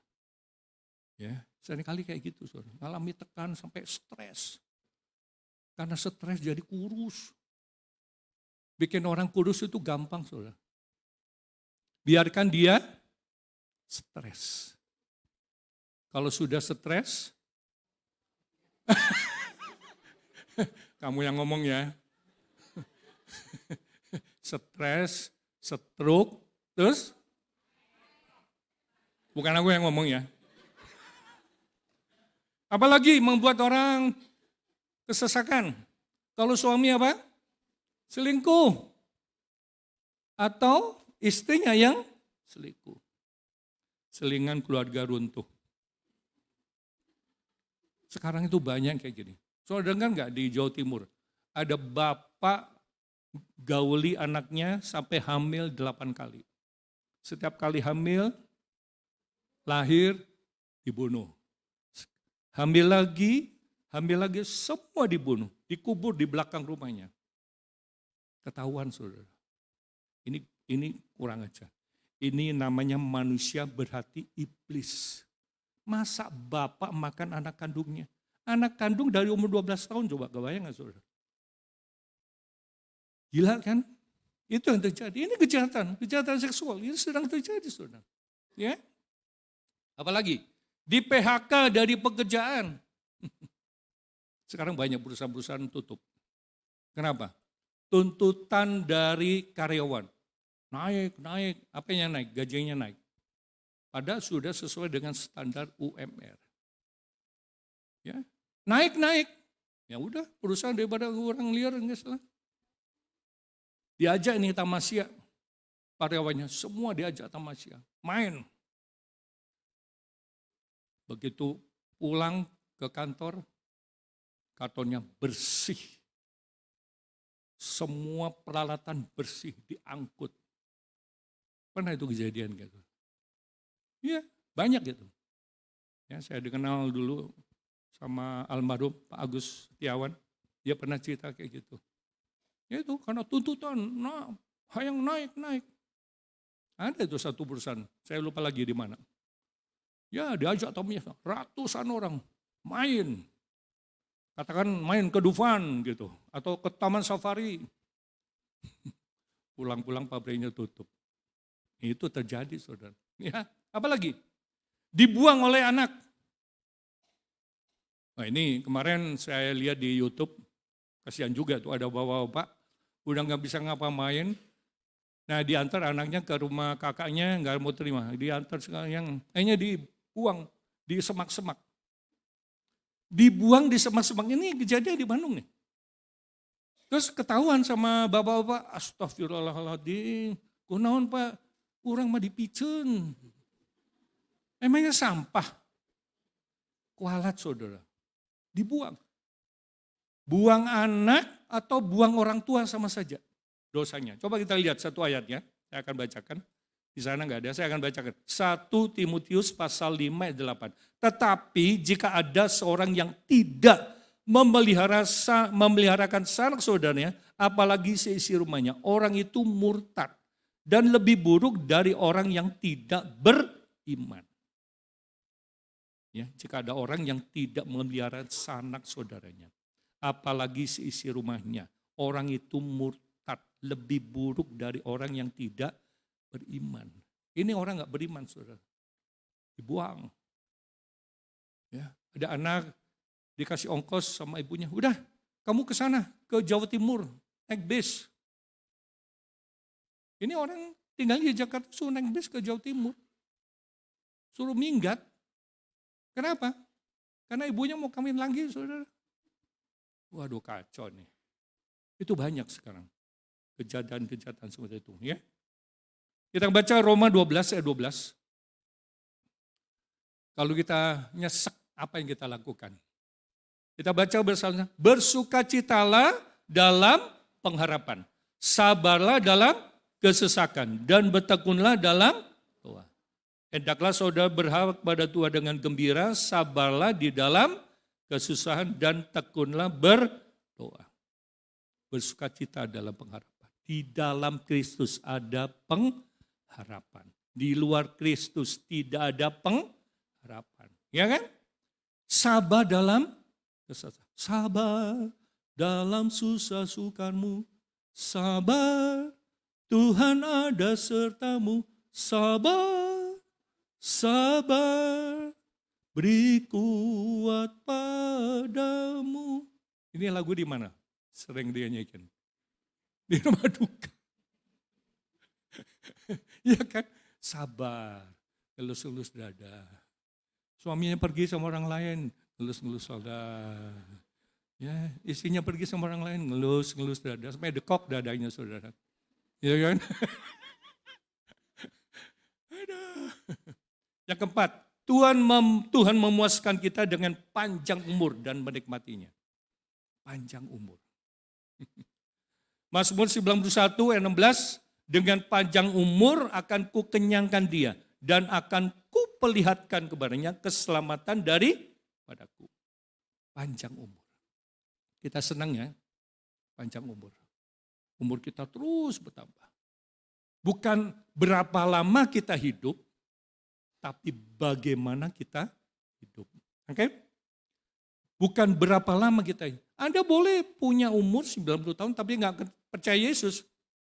Ya, seringkali kayak gitu, saudara. Ngalami tekan sampai stres. Karena stres jadi kurus. Bikin orang kurus itu gampang, saudara. Biarkan dia stres. Kalau sudah stres, kamu yang ngomong ya. Stres, stroke, terus? Bukan aku yang ngomong ya. Apalagi membuat orang kesesakan. Kalau suami apa? Selingkuh. Atau istrinya yang selingkuh. Selingan keluarga runtuh. Sekarang itu banyak kayak gini. Saudara dengar nggak di Jawa Timur? Ada bapak gauli anaknya sampai hamil 8 kali. Setiap kali hamil, lahir, dibunuh. Hamil lagi, semua dibunuh. Dikubur di belakang rumahnya. Ketahuan saudara. Ini kurang aja. Ini namanya manusia berhati iblis. Masa bapak makan anak kandungnya? Anak kandung dari umur 12 tahun, coba kebayang gak saudara? Gila kan? Itu yang terjadi. Ini kejahatan seksual. Ini sedang terjadi saudara. Ya? Apalagi? Di PHK dari pekerjaan. Sekarang banyak perusahaan-perusahaan tutup. Kenapa? Tuntutan dari karyawan. Naik. Apanya naik? Gajinya naik. Padahal sudah sesuai dengan standar UMR. Ya, naik. Ya udah, perusahaan daripada orang liar enggak salah. Diajak nih tamasya. Karyawannya semua diajak tamasya. Main. Begitu pulang ke kantor, kartonnya bersih. Semua peralatan bersih diangkut. Pernah itu kejadian gitu? Iya, banyak gitu. Ya, saya dikenal dulu sama almarhum Pak Agus Setiawan. Dia pernah cerita kayak gitu. Ya itu karena tuntutan, hayang naik. Ada itu satu perusahaan, saya lupa lagi di mana. Ya diajak temennya, ratusan orang main. Katakan main ke Dufan gitu, atau ke Taman Safari. Pulang-pulang pabriknya tutup. Itu terjadi saudara. Ya, apalagi? Dibuang oleh anak. Nah ini kemarin saya lihat di YouTube, kasihan juga tuh ada bapak-bapak, udah nggak bisa ngapa-main. Nah diantar anaknya ke rumah kakaknya, nggak mau terima. Diantar sekarang akhirnya dibuang di semak-semak. Dibuang di semak-semak, ini kejadian di Bandung nih. Terus ketahuan sama bapak-bapak, astagfirullahaladzim, kunaon Pak, kurang mah dipicen. Emangnya sampah. Kualat saudara, dibuang. Buang anak atau buang orang tua sama saja dosanya. Coba kita lihat satu ayatnya, saya akan bacakan. Di sana enggak ada, saya akan bacakan. 1 Timotius pasal 5 ayat 8. Tetapi jika ada seorang yang tidak memeliharakan sanak saudaranya, apalagi seisi rumahnya, orang itu murtad dan lebih buruk dari orang yang tidak beriman. Ya, jika ada orang yang tidak memelihara sanak saudaranya, apalagi seisi rumahnya, orang itu murtad, lebih buruk dari orang yang tidak beriman. Ini orang nggak beriman, saudara. Dibuang. Ya, ada anak dikasih ongkos sama ibunya, udah kamu ke sana, ke Jawa Timur, naik bis. Ini orang tinggal di Jakarta, suruh naik bis ke Jawa Timur. Suruh minggat. Kenapa? Karena ibunya mau kawin lagi, saudara. Waduh kacau nih. Itu banyak sekarang. Kejahatan-kejahatan seperti itu. Ya. Kita baca Roma 12 ayat 12. Kalau kita nyesek, apa yang kita lakukan? Kita baca bersama, bersukacitalah dalam pengharapan. Sabarlah dalam kesesakan. Dan bertekunlah dalam doa. Hendaklah saudara berharap pada Tuhan dengan gembira, sabarlah di dalam kesusahan dan tekunlah berdoa. Bersukacita dalam pengharapan. Di dalam Kristus ada pengharapan. Di luar Kristus tidak ada pengharapan. Ya kan? Sabar dalam kesusahan. Sabar dalam susah sukarmu. Sabar, Tuhan ada sertamu. Sabar, sabar, beri kuat padamu. Ini lagu di mana? Sering dia nyanyikan. Di rumah duka. Ya kan? Sabar, ngelus-ngelus dada. Suaminya pergi sama orang lain, ngelus-ngelus dada. Ya, istrinya pergi sama orang lain, ngelus-ngelus dada. Sampai dekok dadanya saudara. Ya kan? Yang keempat, Tuhan memuaskan kita dengan panjang umur dan menikmatinya. Panjang umur. Mazmur 91 ayat 16, dengan panjang umur akan kukenyangkan dia dan akan kuperlihatkan kepadanya keselamatan padaku. Panjang umur. Kita senang ya, panjang umur. Umur kita terus bertambah. Bukan berapa lama kita hidup, tapi bagaimana kita hidup. Oke? Bukan berapa lama kita hidup. Anda boleh punya umur 90 tahun tapi nggak percaya Yesus.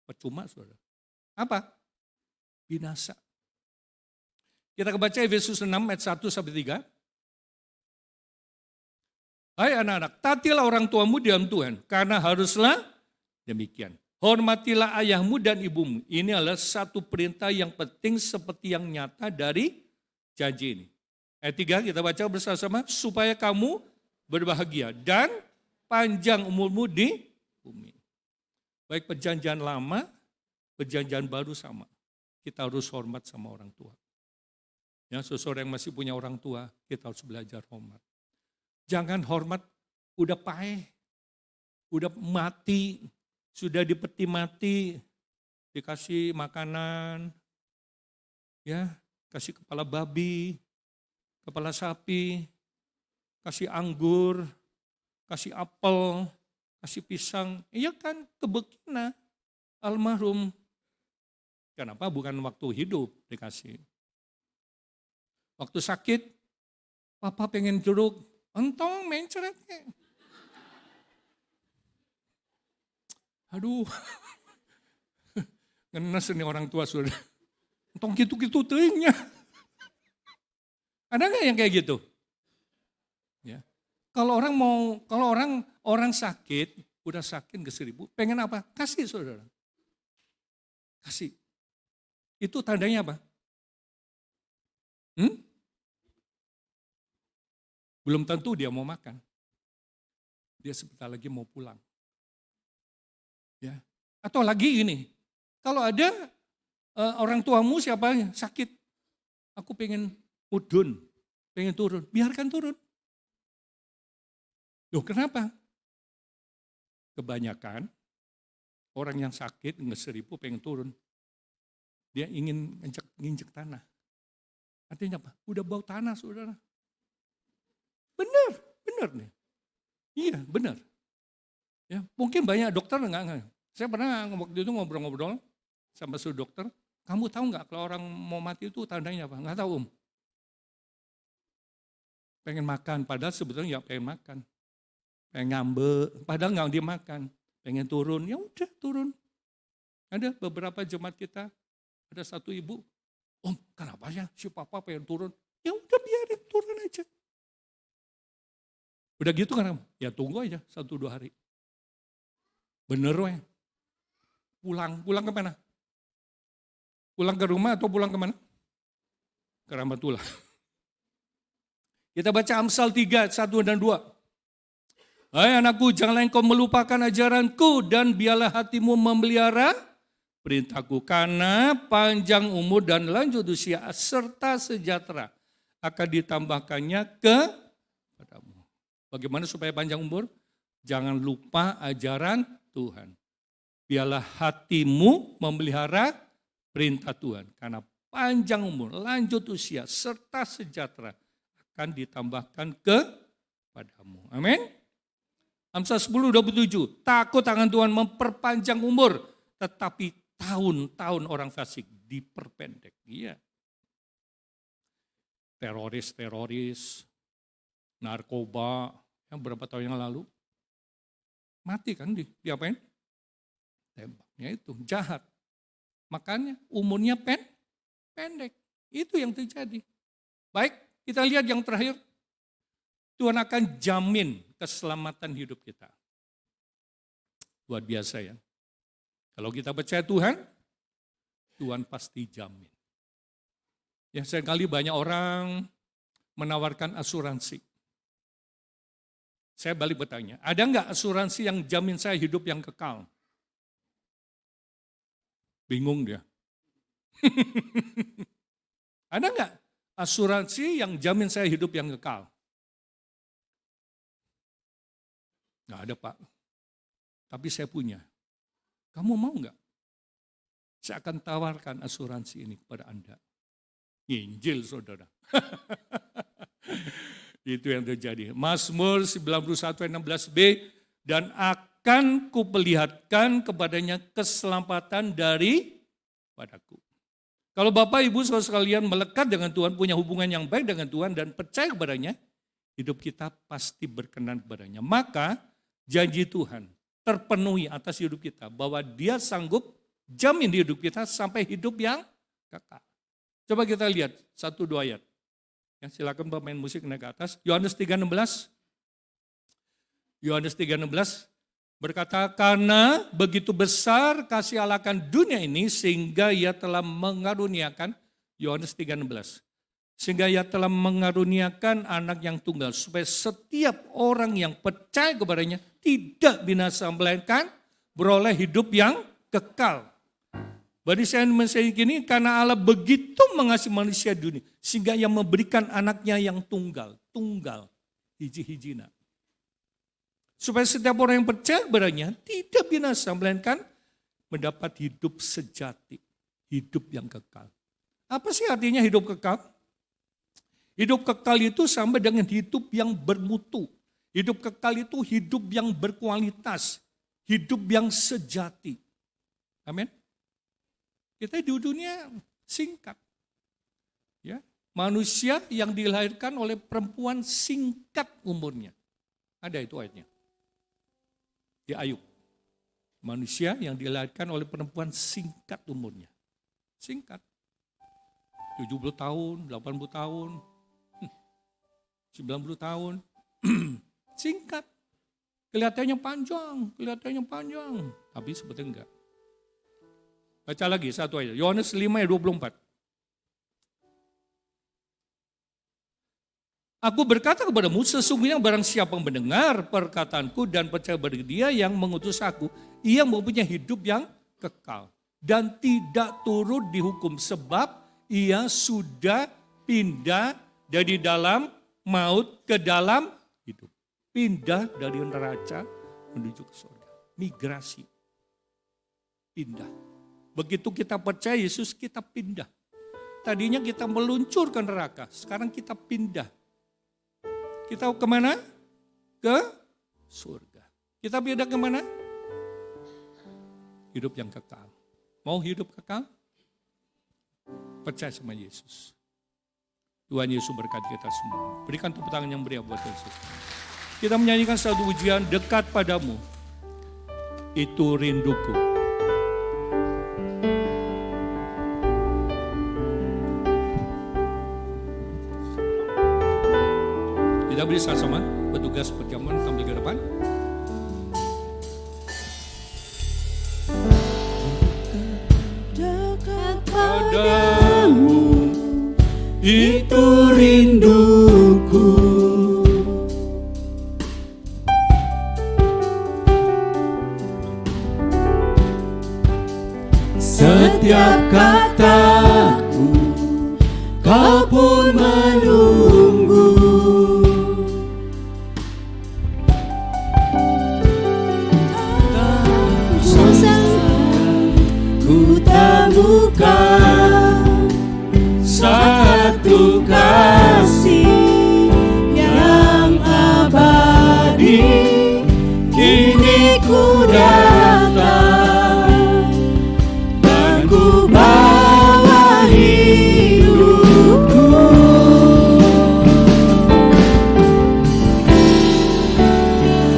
Percuma saudara. Apa? Binasa. Kita baca Efesus 6 ayat 1 sampai 3. Hai anak-anak, taatilah orang tuamu di dalam Tuhan, karena haruslah demikian. Hormatilah ayahmu dan ibumu. Ini adalah satu perintah yang penting seperti yang nyata dari janji ini. Ayat 3 kita baca bersama-sama, supaya kamu berbahagia dan panjang umurmu di bumi. Baik perjanjian lama, perjanjian baru sama. Kita harus hormat sama orang tua. Ya, seseorang yang masih punya orang tua, kita harus belajar hormat. Jangan hormat udah paeh, udah mati, sudah dipeti mati, dikasih makanan, ya, kasih kepala babi, kepala sapi, kasih anggur, kasih apel, kasih pisang. Iya kan, kebekina almarhum Kenapa? Bukan waktu hidup dikasih. Waktu sakit, papa pengen jeruk, entong mencret. Aduh, ngenes ini orang tua sudah. Entong gitu-gitu teingnya. Ada nggak yang kayak gitu? Ya. Kalau orang sakit, udah sakit ke 1000, pengen apa? Kasih saudara. Kasih. Itu tandanya apa? Belum tentu dia mau makan. Dia sebentar lagi mau pulang. Ya. Atau lagi ini, kalau ada orang tuamu siapa sakit, aku pengen mudun, pengen turun, biarkan turun. Loh kenapa? Kebanyakan orang yang sakit nggak 1000 pengen turun. Dia ingin nginjek tanah. Artinya apa? Udah bau tanah saudara. Benar nih. Iya benar. Ya, mungkin banyak dokter enggak. Saya pernah waktu itu ngobrol-ngobrol sama seorang dokter. Kamu tahu nggak kalau orang mau mati itu tandanya apa? Nggak tahu Pengen makan, padahal sebetulnya nggak pengen makan. Pengen ngambek, padahal nggak dia makan. Pengen turun, ya udah turun. Ada beberapa jemaat kita, ada satu ibu, Om kenapa ya si papa pengen turun? Ya udah biarin turun aja. Udah gitu kan, ya tunggu aja 1-2 hari. Bener weh. Pulang kemana? Pulang ke rumah atau pulang kemana? Ke Rahmatullah. Kita baca Amsal 3, 1 dan 2. Hai anakku, janganlah engkau melupakan ajaranku dan biarlah hatimu memelihara perintahku. Karena panjang umur dan lanjut usia serta sejahtera akan ditambahkannya kepadamu. Bagaimana supaya panjang umur? Jangan lupa ajaran Tuhan. Biarlah hatimu memelihara perintah Tuhan. Karena panjang umur, lanjut usia serta sejahtera akan ditambahkan kepadamu. Amin. Amsal 10:27, takut akan Tuhan memperpanjang umur, tetapi tahun-tahun orang fasik diperpendek. Iya. Teroris, narkoba, yang berapa tahun yang lalu, mati kan diapain? Tembaknya itu, jahat. Makanya umurnya pendek. Itu yang terjadi. Baik, kita lihat yang terakhir. Tuhan akan jamin keselamatan hidup kita. Luar biasa ya. Kalau kita percaya Tuhan, Tuhan pasti jamin. Ya, seringkali banyak orang menawarkan asuransi. Saya balik bertanya, ada enggak asuransi yang jamin saya hidup yang kekal? Bingung dia. Ada enggak asuransi yang jamin saya hidup yang kekal? Nggak ada Pak, tapi saya punya. Kamu mau nggak? Saya akan tawarkan asuransi ini kepada Anda. Injil saudara. Itu yang terjadi. Mazmur 91 ayat 16b, dan akan kuperlihatkan kepadanya keselamatan padaku. Kalau Bapak Ibu saudara sekalian melekat dengan Tuhan, punya hubungan yang baik dengan Tuhan dan percaya kepadanya, hidup kita pasti berkenan kepadanya. Maka janji Tuhan terpenuhi atas hidup kita, bahwa Dia sanggup jamin hidup kita sampai hidup yang kekal. Coba kita lihat 1-2 ayat. Ya, silakan pemain musik naik ke atas. Yohanes 3:16. Yohanes 3:16 berkata, karena begitu besar kasih Allah akan dunia ini sehingga Ia telah mengaruniakan, Yohanes 3:16. Sehingga Ia telah mengaruniakan anak yang tunggal, supaya setiap orang yang percaya kepadanya tidak binasa, melainkan beroleh hidup yang kekal. Berarti saya gini, karena Allah begitu mengasihi manusia dunia, sehingga Ia memberikan anaknya yang tunggal, hiji-hijina. Supaya setiap orang yang percaya kepadanya tidak binasa, melainkan mendapat hidup sejati, hidup yang kekal. Apa sih artinya hidup kekal? Hidup kekal itu sama dengan hidup yang bermutu. Hidup kekal itu hidup yang berkualitas. Hidup yang sejati. Amin. Kita di dunia singkat. Ya, manusia yang dilahirkan oleh perempuan singkat umurnya. Ada itu ayatnya. Di Ayub. Manusia yang dilahirkan oleh perempuan singkat umurnya. Singkat. 70 tahun, 80 tahun, 90 tahun. Singkat. Kelihatannya panjang. Tapi sebetulnya enggak. Baca lagi satu ayat. Yohanes 5 ayat 24. Aku berkata kepadamu, sesungguhnya barang siapa yang mendengar perkataanku dan percaya pada Dia yang mengutus aku, ia mempunyai hidup yang kekal dan tidak turut dihukum, sebab ia sudah pindah dari dalam maut ke dalam hidup. Pindah dari neraca menuju ke surga. Migrasi. Pindah. Begitu kita percaya Yesus, kita pindah. Tadinya kita meluncur ke neraka, sekarang kita pindah. Kita kemana? Ke surga. Kita pindah kemana? Hidup yang kekal. Mau hidup kekal? Percaya sama Yesus. Tuhan Yesus berkati kita semua. Berikan tepuk tangan yang meriah buat Yesus. Kita menyanyikan satu ujian, dekat padamu. Itu rinduku. Kita beri sama-sama, petugas perjamuan tampil ke depan. Dekat padamu, itu rinduku. Setiap kataku, kau pun menunggu. Ku temukan satu kasih yang abadi, kini ku datang dan ku bawa hidupku.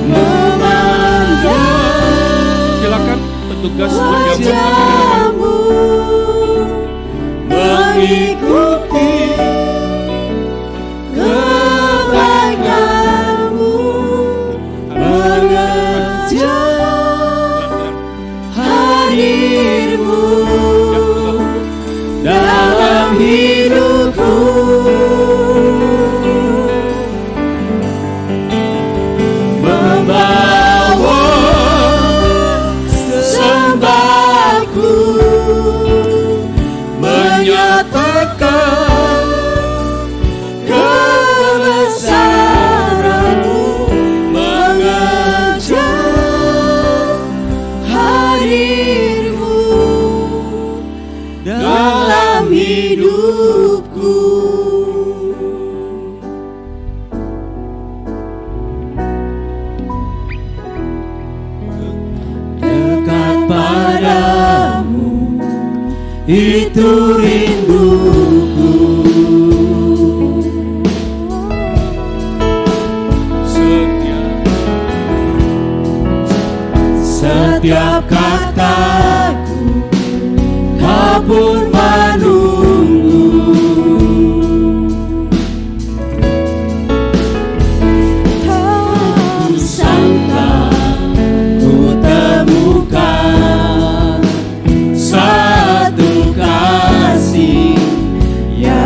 Memandang Silakan petugas perjamuan wajahmu, mengikuti kebaikanmu, mengejar hadirmu dalam hidupku. Membawa sembahku, menyatakan kebesaranmu, mengejar hadirmu dalam hidupku. Dekat padamu, itu rinduku. Setiap kataku, kau pun menunggu. Tak sangka ku temukan satu kasih yang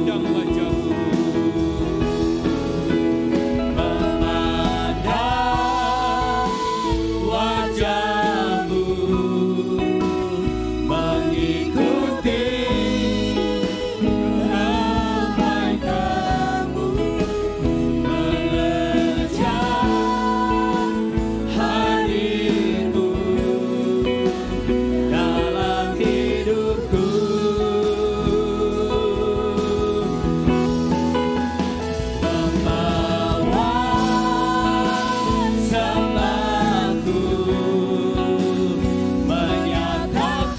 memandang wajah-Mu. Memandang wajah-Mu, mengikuti kebaikan-Mu, mengejar hadir-Mu dalam hidupku. Membawa sembahku, menyatakan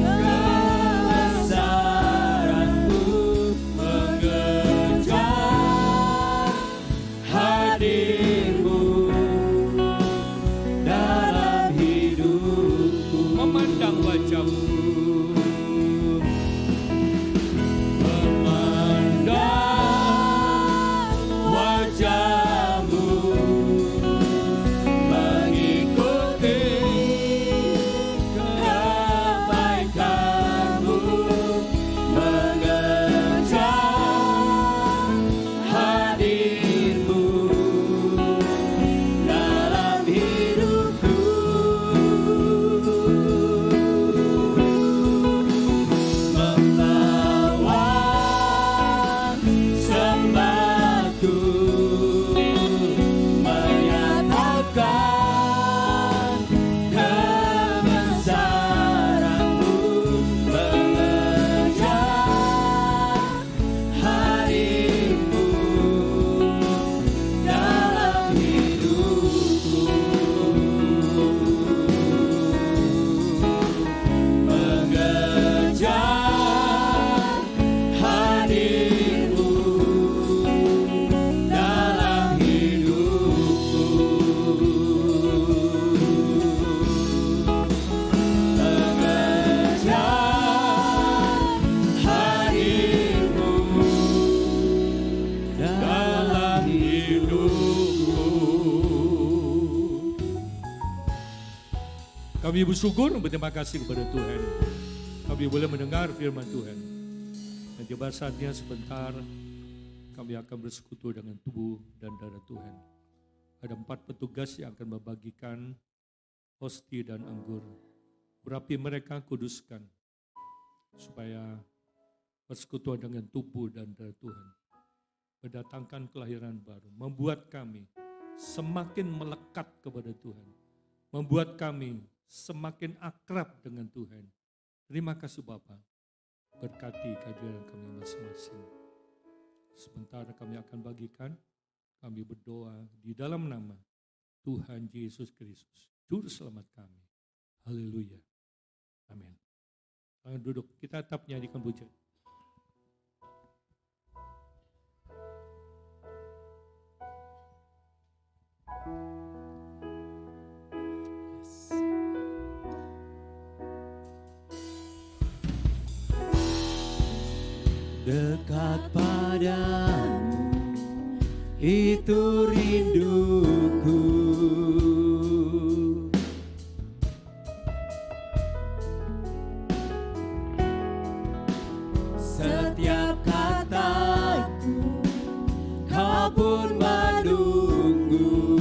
kebesaran-Mu, mengejar hadir-Mu dalam hidupku. Memandang wajah-Mu. Memandang wajah-Mu, mengikuti kebaikan-Mu, mengejar hadir-Mu dalam hidupku. Membawa sembahku, menyatakan kebesaran-Mu, mengejar hadir-Mu dalam hidupku. Mengejar hadir-Mu dalam hidupku. Mengejar hadir-Mu dalam hidupku. Kami bersyukur dan berterima kasih kepada Tuhan. Kami boleh mendengar firman Tuhan. Dan tiba saatnya sebentar kami akan bersekutu dengan tubuh dan darah Tuhan. Ada 4 petugas yang akan membagikan hosti dan anggur. Berapi mereka kuduskan supaya persekutuan dengan tubuh dan darah Tuhan mendatangkan kelahiran baru, membuat kami semakin melekat kepada Tuhan, membuat kami semakin akrab dengan Tuhan. Terima kasih Bapa, berkati kehadiran kami masing-masing. Sebentar kami akan bagikan, kami berdoa di dalam nama Tuhan Yesus Kristus, Juru Selamat kami. Haleluya. Amin. Jangan duduk, kita tetap nyanyikan pujian. Dekat padamu, itu rinduku. Setiap kataku, kau pun menunggu.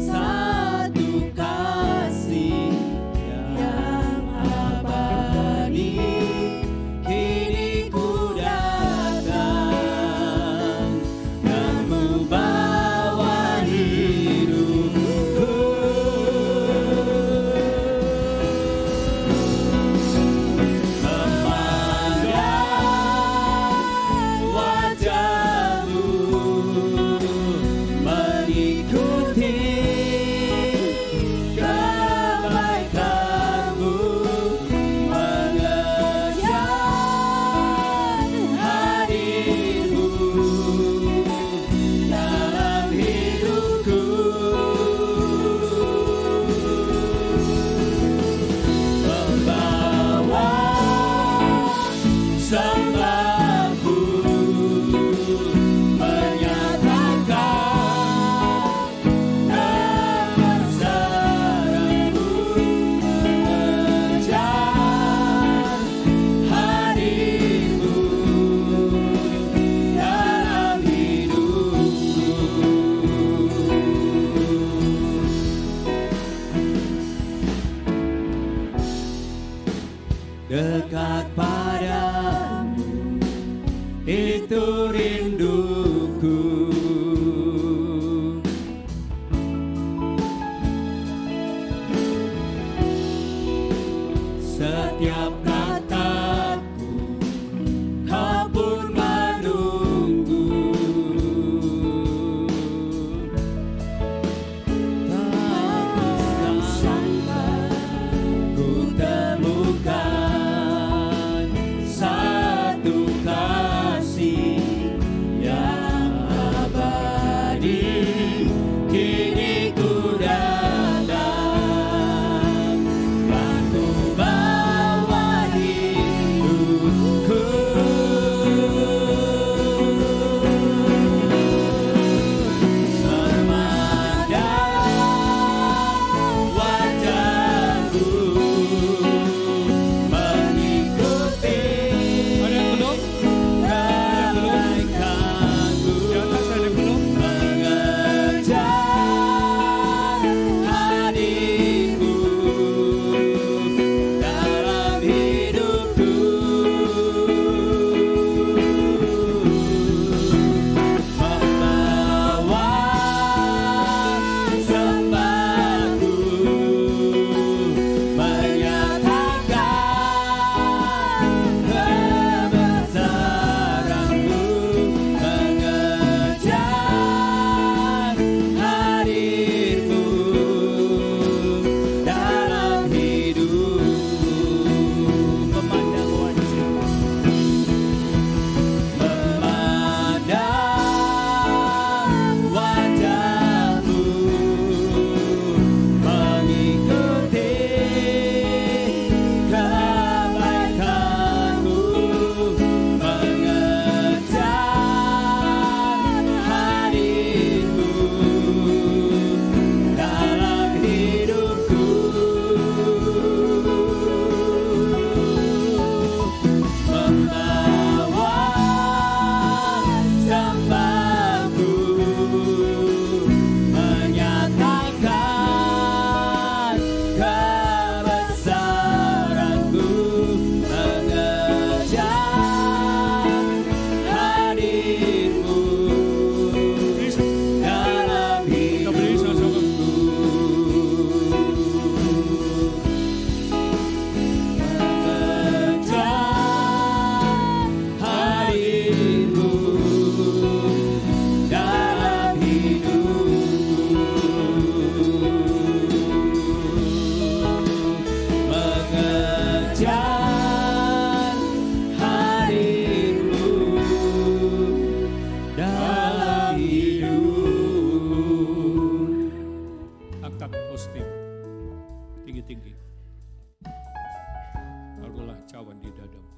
Satu kasih yang Angkat hosting tinggi-tinggi. Taruhlah cawan di dadamu.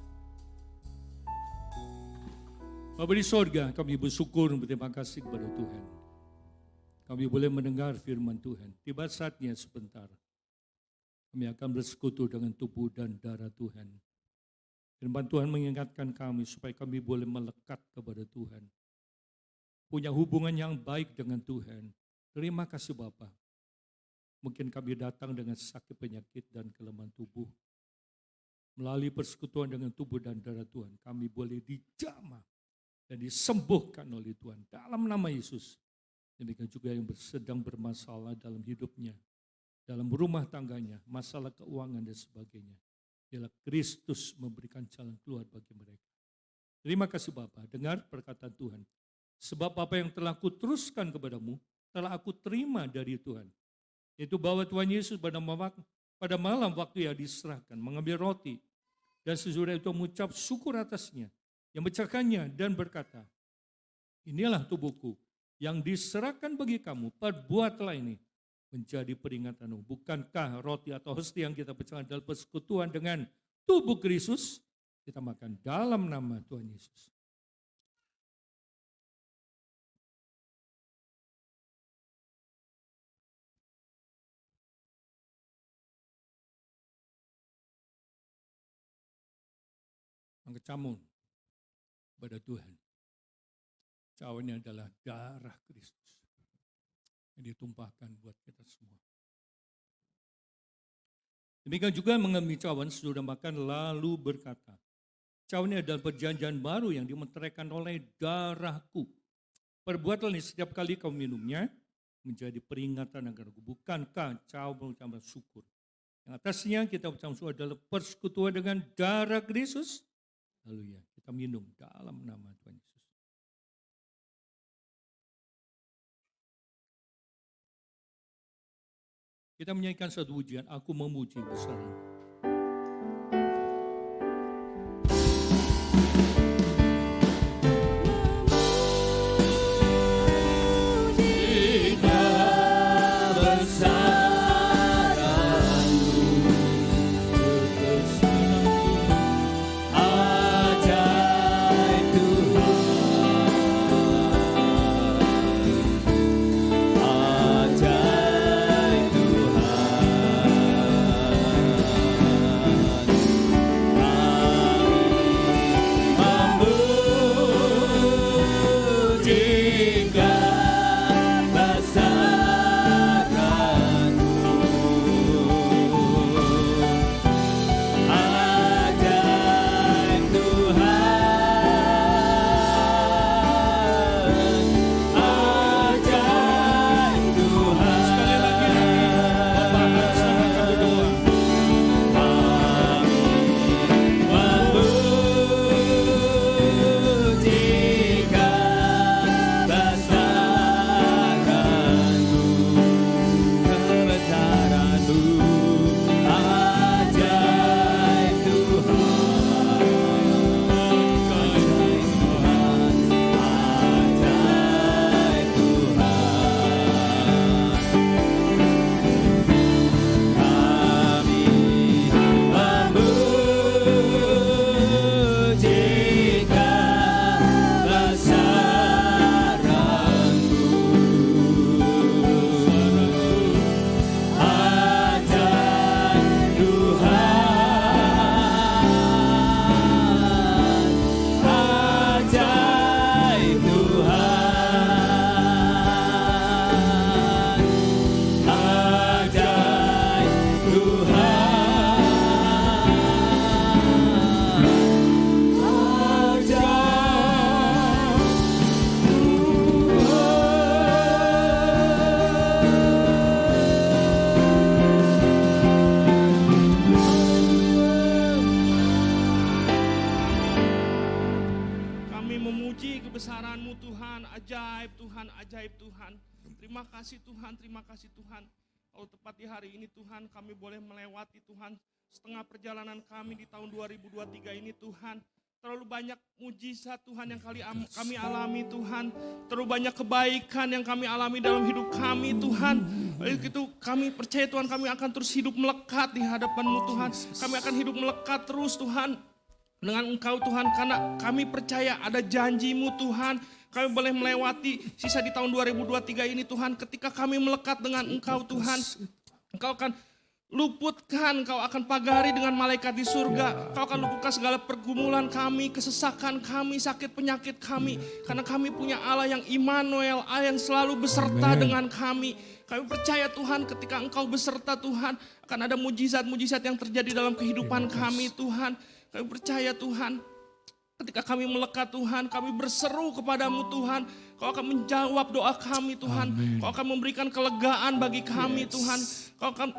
Bapa di sorga, kami bersyukur berterima kasih kepada Tuhan. Kami boleh mendengar firman Tuhan. Tiba saatnya sebentar. Kami akan bersekutu dengan tubuh dan darah Tuhan. Firman Tuhan mengingatkan kami supaya kami boleh melekat kepada Tuhan. Punya hubungan yang baik dengan Tuhan. Terima kasih Bapa. Mungkin kami datang dengan sakit penyakit dan kelemahan tubuh. Melalui persekutuan dengan tubuh dan darah Tuhan, kami boleh dijamah dan disembuhkan oleh Tuhan. Dalam nama Yesus. Demikian juga yang sedang bermasalah dalam hidupnya, dalam rumah tangganya, masalah keuangan dan sebagainya. Biarlah Kristus memberikan jalan keluar bagi mereka. Terima kasih Bapa, dengar perkataan Tuhan. Sebab apa yang telah kuteruskan kepadamu, telah aku terima dari Tuhan. Yaitu bahwa Tuhan Yesus pada malam waktu yang diserahkan, mengambil roti, dan sesudah itu mengucap syukur atasnya, yang memecahkannya dan berkata, inilah tubuhku, yang diserahkan bagi kamu, perbuatlah ini menjadi peringatanmu. Bukankah roti atau hostia yang kita pecahkan dalam persekutuan dengan tubuh Kristus, kita makan dalam nama Tuhan Yesus. Angkat camun kepada Tuhan. Cawannya adalah darah Kristus yang ditumpahkan buat kita semua. Demikian juga mengambil cawan sesudah makan lalu berkata, cawan ini adalah perjanjian baru yang dimeteraikan oleh darahku. Perbuatlah ini setiap kali kau minumnya menjadi peringatan agar aku. Bukankah cawan mengucapkan syukur? Yang atasnya kita ucapkan syukur adalah persekutuan dengan darah Kristus. Lalu ya kita minum dalam nama Tuhan Yesus. Kita menyanyikan satu pujian, aku memuji besaran. Terima kasih Tuhan, terima kasih Tuhan. Kalau tepat di hari ini Tuhan, kami boleh melewati Tuhan setengah perjalanan kami di tahun 2023 ini Tuhan. Terlalu banyak mujizat Tuhan yang kami alami Tuhan. Terlalu banyak kebaikan yang kami alami dalam hidup kami Tuhan. Oleh itu kami percaya Tuhan, kami akan terus hidup melekat di hadapan-Mu Tuhan. Kami akan hidup melekat terus Tuhan dengan Engkau Tuhan. Karena kami percaya ada janji-Mu Tuhan. Kami boleh melewati sisa di tahun 2023 ini Tuhan. Ketika kami melekat dengan Engkau Tuhan, Engkau akan luputkan, Kau akan pagari dengan malaikat di surga. Kau akan luputkan segala pergumulan kami, kesesakan kami, sakit penyakit kami. Karena kami punya Allah yang Immanuel, Allah yang selalu beserta dengan kami. Kami percaya Tuhan, ketika Engkau beserta Tuhan, akan ada mujizat-mujizat yang terjadi dalam kehidupan kami Tuhan. Kami percaya Tuhan, ketika kami melekat Tuhan, kami berseru kepadamu Tuhan. Kau akan menjawab doa kami Tuhan. Kau akan memberikan kelegaan bagi kami Tuhan. Kau akan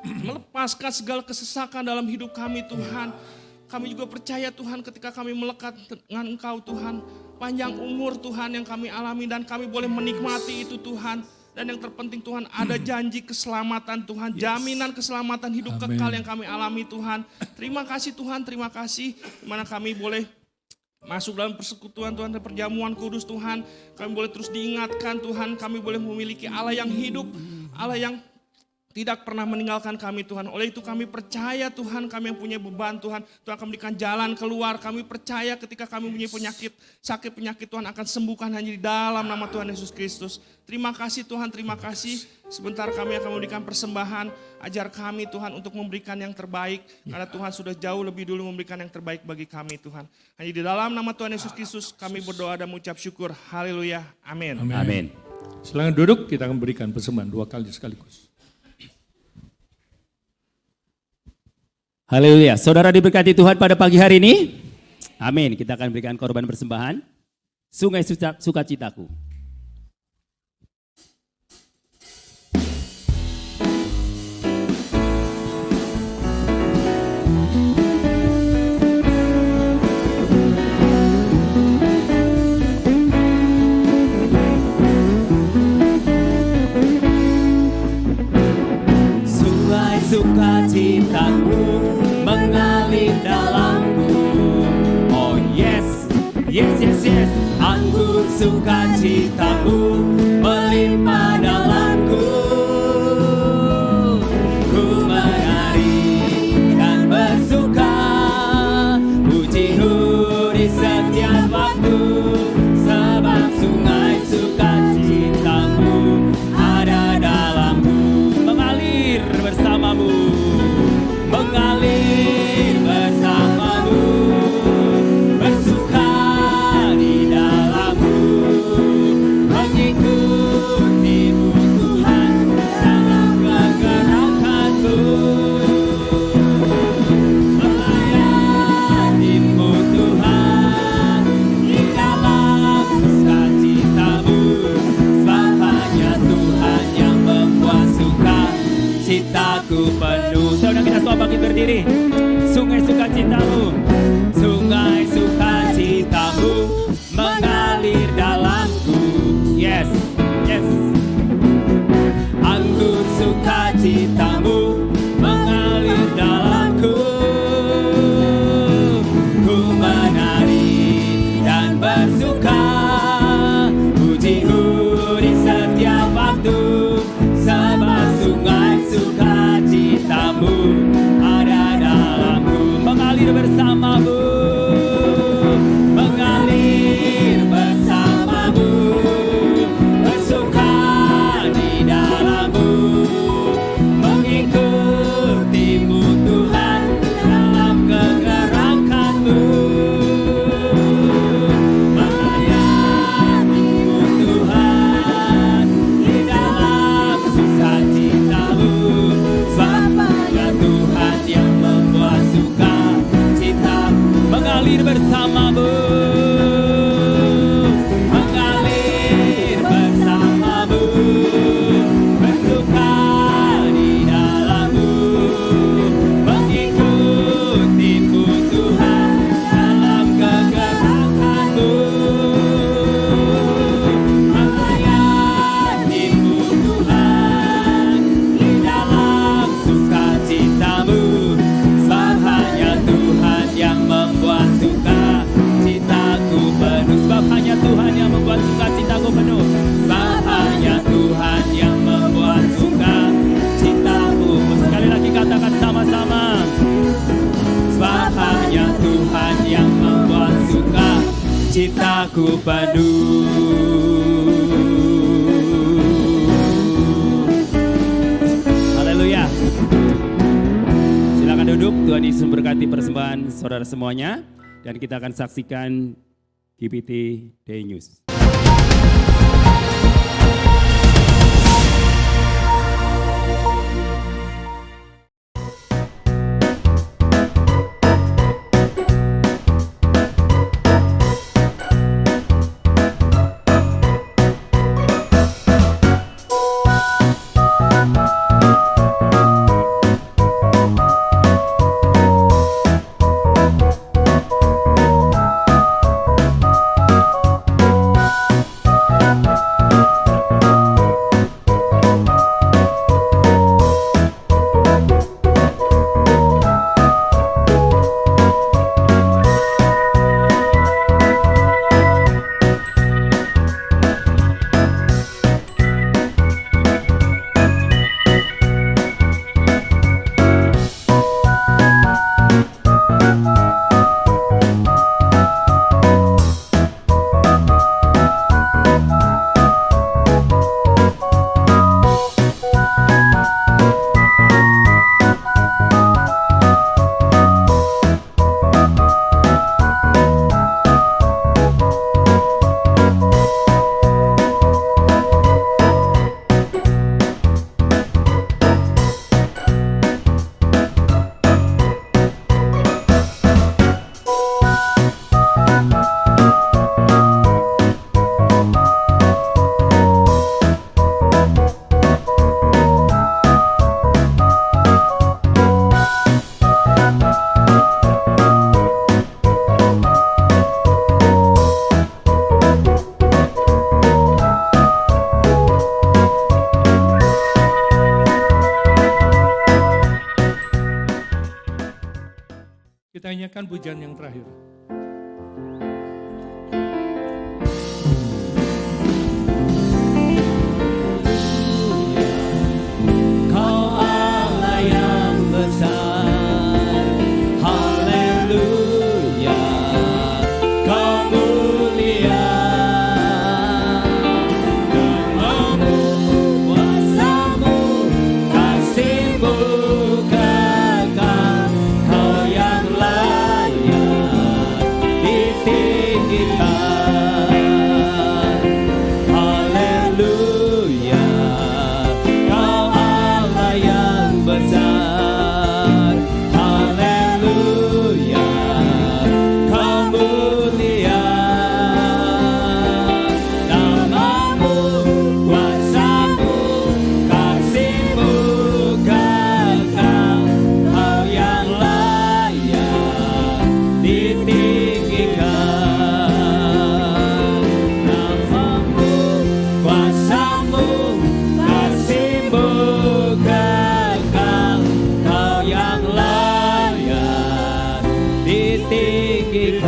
melepaskan segala kesesakan dalam hidup kami Tuhan. Kami juga percaya Tuhan, ketika kami melekat dengan Engkau Tuhan, panjang umur Tuhan yang kami alami dan kami boleh menikmati itu Tuhan. Dan yang terpenting Tuhan, ada janji keselamatan Tuhan, jaminan keselamatan hidup kekal yang kami alami Tuhan. Terima kasih Tuhan, terima kasih di mana kami boleh masuk dalam persekutuan Tuhan dan perjamuan kudus Tuhan. Kami boleh terus diingatkan Tuhan, kami boleh memiliki Allah yang hidup, Allah yang tidak pernah meninggalkan kami Tuhan. Oleh itu kami percaya Tuhan, kami yang punya beban Tuhan, Tuhan akan berikan jalan keluar. Kami percaya ketika kami punya penyakit, sakit penyakit Tuhan akan sembuhkan hanya di dalam nama Tuhan Yesus Kristus. Terima kasih Tuhan, terima kasih. Sebentar kami akan memberikan persembahan, ajar kami Tuhan untuk memberikan yang terbaik. Karena Tuhan sudah jauh lebih dulu memberikan yang terbaik bagi kami Tuhan. Hanya di dalam nama Tuhan Yesus Kristus kami berdoa dan mengucap syukur. Haleluya, amin. Amin. Silakan duduk, kita akan berikan persembahan 2 kali sekaligus. Haleluya. Saudara diberkati Tuhan pada pagi hari ini. Amin. Kita akan berikan korban persembahan. Sungai Sukacitaku. Sungai sukacitaku mengalir dalamku. Oh yes, yes, yes, yes. Anggur sukacitamu melimpah dalamku. Ku menari dan bersuka, puji-Mu di setiap waktu. Sebab sungai sukacitamu ada dalamku. Mengalir bersamamu. Mengalir bersamamu, bersuka di dalammu, mengikutimu Tuhan dalam kegerakanku, melayanimu Tuhan di dalam sukacitamu, sebab hanya Tuhan yang membuat sukacitaku penuh. Saudara kita semua bangkit berdiri. Sungai Sukacitamu. Sungai sukacitamu mengalir dalamku. Yes, yes. Anggur sukacitamu mengalir dalamku. Ku menari dan bersuka, puji-Mu di setiap waktu. Sebab sungai sukacitamu ada dalamku. Mengalir bersamamu. aku penuh. Haleluya. Silakan duduk, Tuhan Yesus memberkati persembahan saudara semuanya. Dan kita akan saksikan GPT Day News. Kita nyanyikan pujian yang terakhir. Kau Allah yang besar, haleluya, kau mulia, namamu, kuasamu, kasihmu kekal, kau yang layak ditinggikan, haleluya, kau Allah yang besar, haleluya, kau mulia, namamu, kuasamu, kasihmu kekal, kau yang layak ditinggikan, namamu, kuasamu, kasihmu kekal, kau yang layak ditinggikan.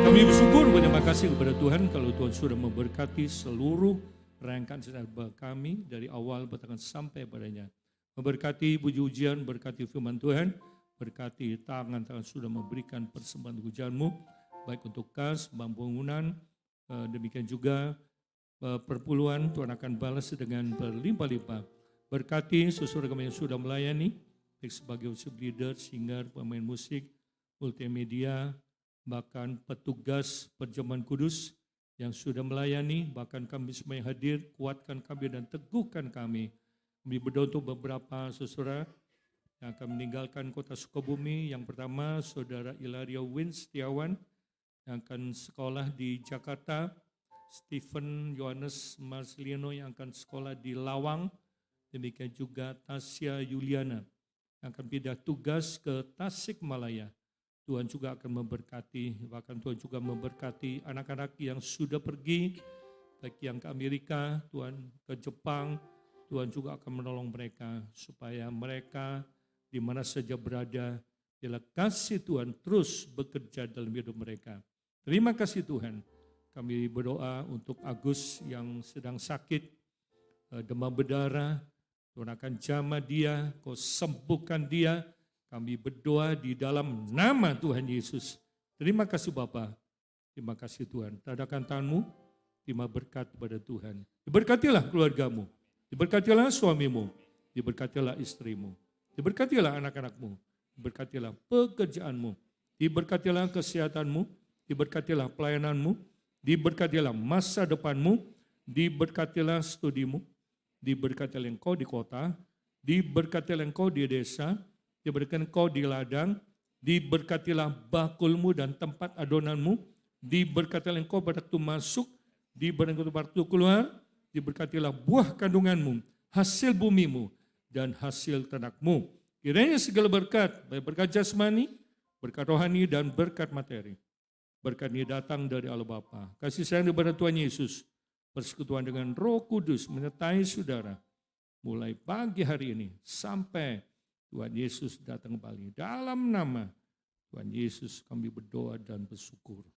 Kami bersyukur, berterima kasih kepada Tuhan kalau Tuhan sudah memberkati seluruh rangkaian sejarah kami dari awal bahkan sampai padanya. Memberkati puji-pujian, berkati firman Tuhan, berkati tangan-tangan sudah memberikan persembahan pujianmu, baik untuk kas, bangunan, demikian juga perpuluhan Tuhan akan balas dengan berlimpah-limpah. Berkati saudara kami yang sudah melayani, baik sebagai worship leader, singer, pemain musik, multimedia, bahkan petugas perjamuan kudus yang sudah melayani, bahkan kami semua yang hadir, kuatkan kami dan teguhkan kami. Kami berdoa untuk beberapa saudara yang akan meninggalkan kota Sukabumi. Yang pertama, saudara Ilaria Win Setiawan yang akan sekolah di Jakarta, Stephen Yohanes Marcelino yang akan sekolah di Lawang, demikian juga Tasya Yuliana yang akan pindah tugas ke Tasikmalaya. Tuhan juga akan memberkati, bahkan Tuhan juga memberkati anak-anak yang sudah pergi, baik yang ke Amerika, Tuhan ke Jepang, Tuhan juga akan menolong mereka supaya mereka di mana saja berada, biarlah kasih Tuhan terus bekerja dalam hidup mereka. Terima kasih Tuhan. Kami berdoa untuk Agus yang sedang sakit, demam berdarah, Tuhan akan jamah dia, Kau sembuhkan dia. Kami berdoa di dalam nama Tuhan Yesus. Terima kasih Bapa, terima kasih Tuhan. Tadakan tanganmu, terima berkat kepada Tuhan. Diberkatilah keluargamu, diberkatilah suamimu, diberkatilah istrimu, diberkatilah anak-anakmu, diberkatilah pekerjaanmu, diberkatilah kesehatanmu, diberkatilah pelayananmu, diberkatilah masa depanmu, diberkatilah studimu, diberkatilah engkau di kota, diberkatilah engkau di desa, diberkatilah engkau di ladang, diberkatilah bakulmu dan tempat adonanmu, diberkatilah engkau pada waktu masuk, diberkatilah pada waktu keluar, diberkatilah buah kandunganmu, hasil bumimu, dan hasil ternakmu. Kiranya segala berkat, baik berkat jasmani, berkat rohani, dan berkat materi. Berkat ini datang dari Allah Bapa. Kasih sayang kepada Tuhan Yesus, persekutuan dengan Roh Kudus menyertai saudara, mulai pagi hari ini sampai Tuhan Yesus datang kembali. Dalam nama Tuhan Yesus kami berdoa dan bersyukur.